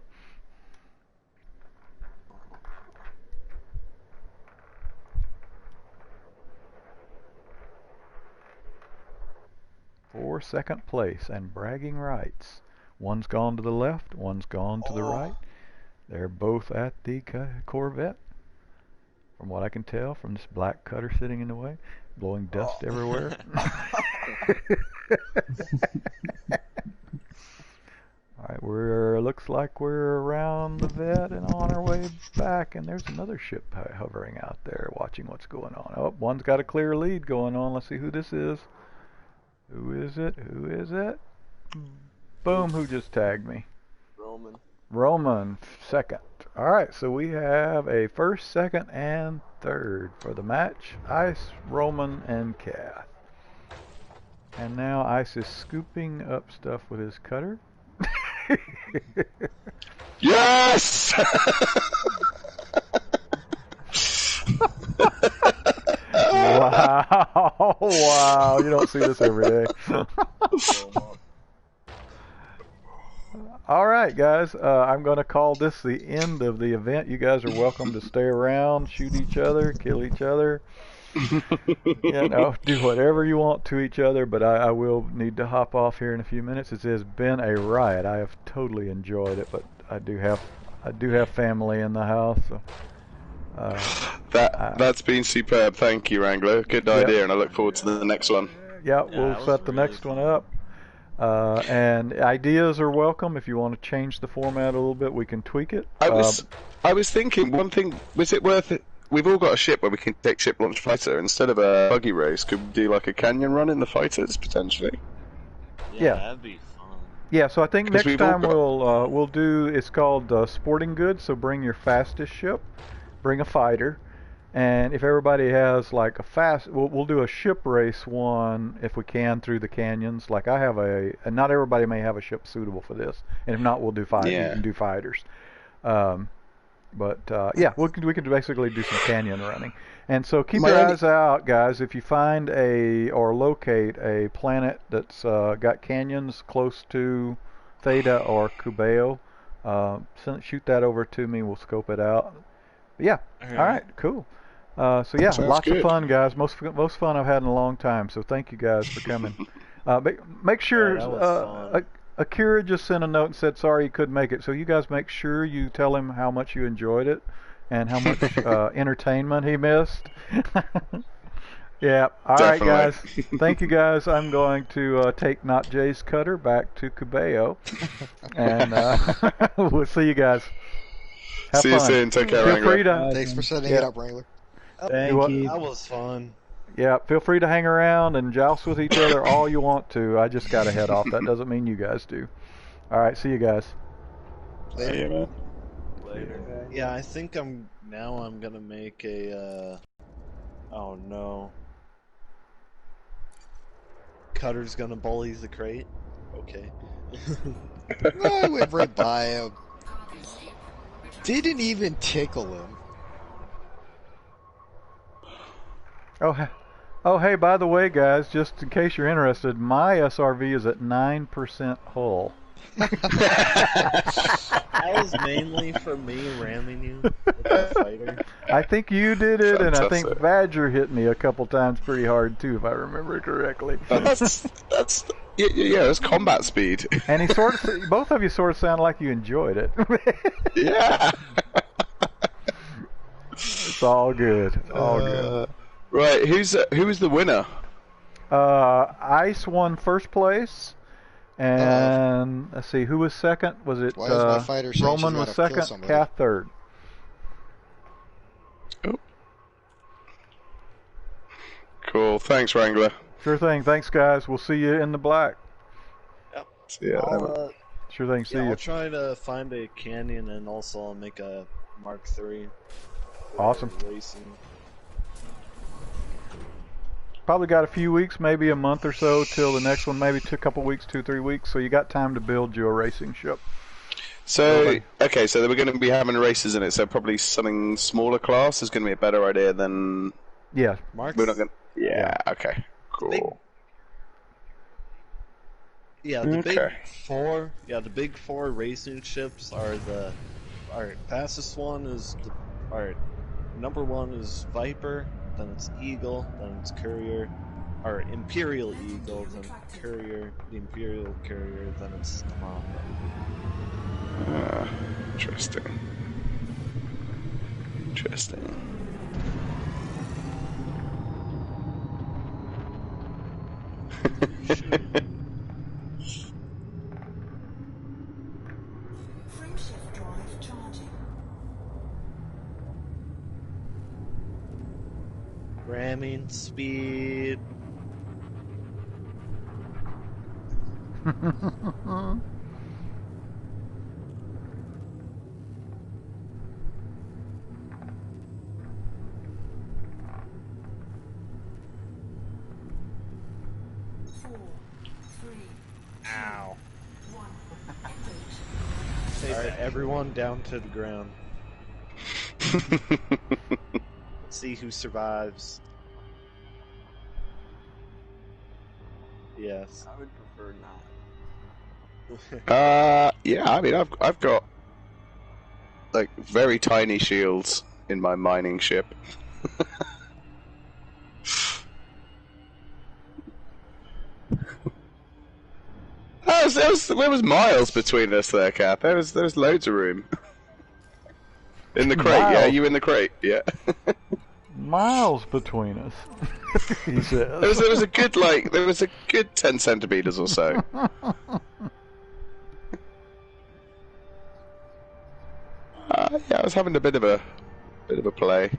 For second place and bragging rights. One's gone to the left, one's gone to the right. They're both at the Corvette. From what I can tell from this black cutter sitting in the way, blowing dust everywhere. Alright, looks like we're around the vet and on our way back, and there's another ship hovering out there watching what's going on. Oh, one's got a clear lead going on. Let's see who this is. Who is it? Who is it? Boom, who just tagged me? Roman. Roman, second. Alright, so we have a first, second, and third for the match. Ice, Roman, and Kath. And now Ice is scooping up stuff with his cutter. Yes! Wow! Wow, you don't see this every day. All right, guys. I'm going to call this the end of the event. You guys are welcome to stay around, shoot each other, kill each other. You know, do whatever you want to each other, but I will need to hop off here in a few minutes. It has been a riot. I have totally enjoyed it, but I do have family in the house. So, that's been superb. Thank you, Wrangler. Good idea, and I look forward to the next one. Yeah, we'll set the next one up. And ideas are welcome. If you want to change the format a little bit, we can tweak it. I was thinking, one thing, was it worth it? We've all got a ship where we can take ship launch fighter. Instead of a buggy race, could we do like a canyon run in the fighters, potentially? Yeah, that'd be fun. Yeah, so I think next time we'll do, it's called sporting goods, so bring your fastest ship, bring a fighter, and if everybody has like we'll do a ship race one if we can through the canyons. Like I have and not everybody may have a ship suitable for this, and if not, we'll do fighters. Yeah. We can do fighters. Yeah, we can basically do some canyon running. And so keep your eyes out, guys. If you find or locate a planet that's got canyons close to Theta or Cubeo, shoot that over to me. We'll scope it out. But yeah, all right, cool. So yeah, lots of fun, guys. Most fun I've had in a long time. So thank you guys for coming. Make sure Akira just sent a note and said sorry he couldn't make it. So you guys make sure you tell him how much you enjoyed it and how much entertainment he missed. Yeah. All right, guys. Thank you, guys. I'm going to take Not Jay's cutter back to Cubeo, and we'll see you guys. Have See fun. you soon. Take care, Wrangler. Thanks for setting it up, Wrangler. Thank you. That was fun. Yeah, feel free to hang around and joust with each other all you want to. I just got to head off. That doesn't mean you guys do. All right, see you guys. Later. Man. Later. Yeah, I think I'm gonna make a. Oh no. Cutter's gonna bully the crate. Okay. I went right by him. Didn't even tickle him. Oh, hey, by the way, guys, just in case you're interested, my SRV is at 9% hull. That was mainly for me ramming you with the fighter. I think you did it, Fantastic. and I think Badger hit me a couple times pretty hard, too, if I remember correctly. That's combat speed. And both of you sort of sound like you enjoyed it. Yeah. It's all good. All good. Right, who was the winner? Ice won first place, and let's see, who was second? Was it Why is my fighter saying Roman she's was gotta kill second, somebody? Kath third. Oh. Cool, thanks, Wrangler. Sure thing. Thanks, guys. We'll see you in the black. Yep. See ya. Sure thing. See you. I'll try to find a canyon and also I'll make a Mark III. Awesome. Racing. Probably got a few weeks, maybe a month or so till the next one, maybe a couple weeks, 2-3 weeks. So you got time to build your racing ship. So, okay, so we're going to be having races in it, so probably something smaller class is going to be a better idea than... Yeah. Mark? We're not going to... Yeah, okay, cool. The big four racing ships are alright, fastest one is number one is Viper, then it's Eagle, then it's Courier, or Imperial Eagle, then Courier, the Imperial Courier, then it's Commander. Interesting. Ramming speed. Ow. Alright, everyone down to the ground. Let's see who survives. Yes. I would prefer not. Yeah, I mean, I've got like very tiny shields in my mining ship. There was miles between us there, Cap. There was loads of room. In the crate, yeah. You in the crate, yeah. Miles between us, he says. There was a good 10 centimeters or so. Yeah, I was having a bit of a play.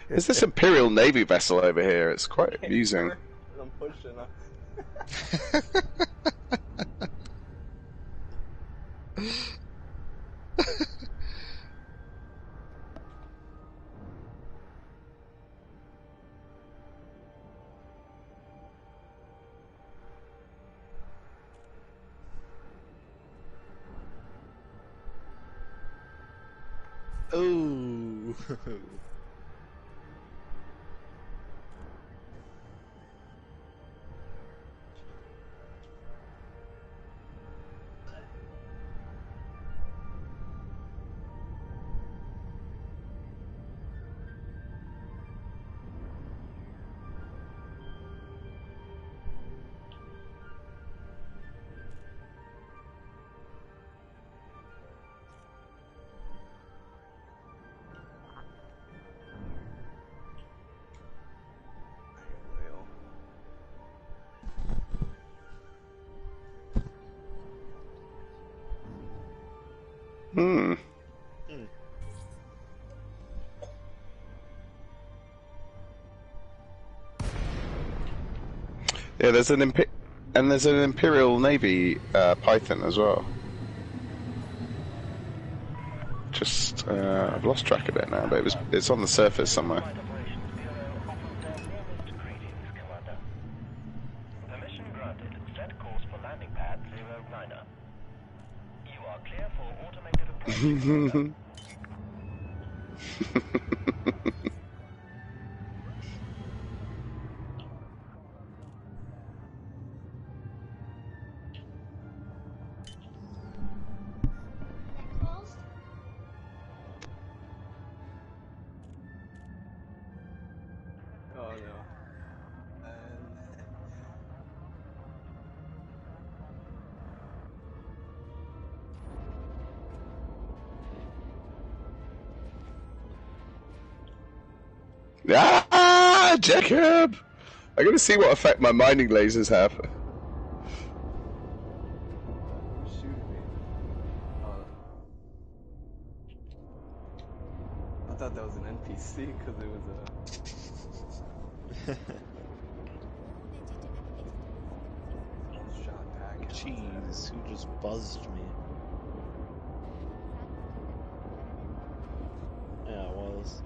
There's this Imperial Navy vessel over here. It's quite amusing. I'm pushing up. Oh. Yeah, there's an Imperial Navy Python as well. Just I've lost track of it now, but it's on the surface somewhere. Permission granted. Set course for landing pad 09er. You are clear for automated approach. Oh no. Ah, Jacob! I'm gonna see what effect my mining lasers have. Shoot me. I thought that was an NPC because it was a shot back. Jeez, who just buzzed me? Yeah, it was.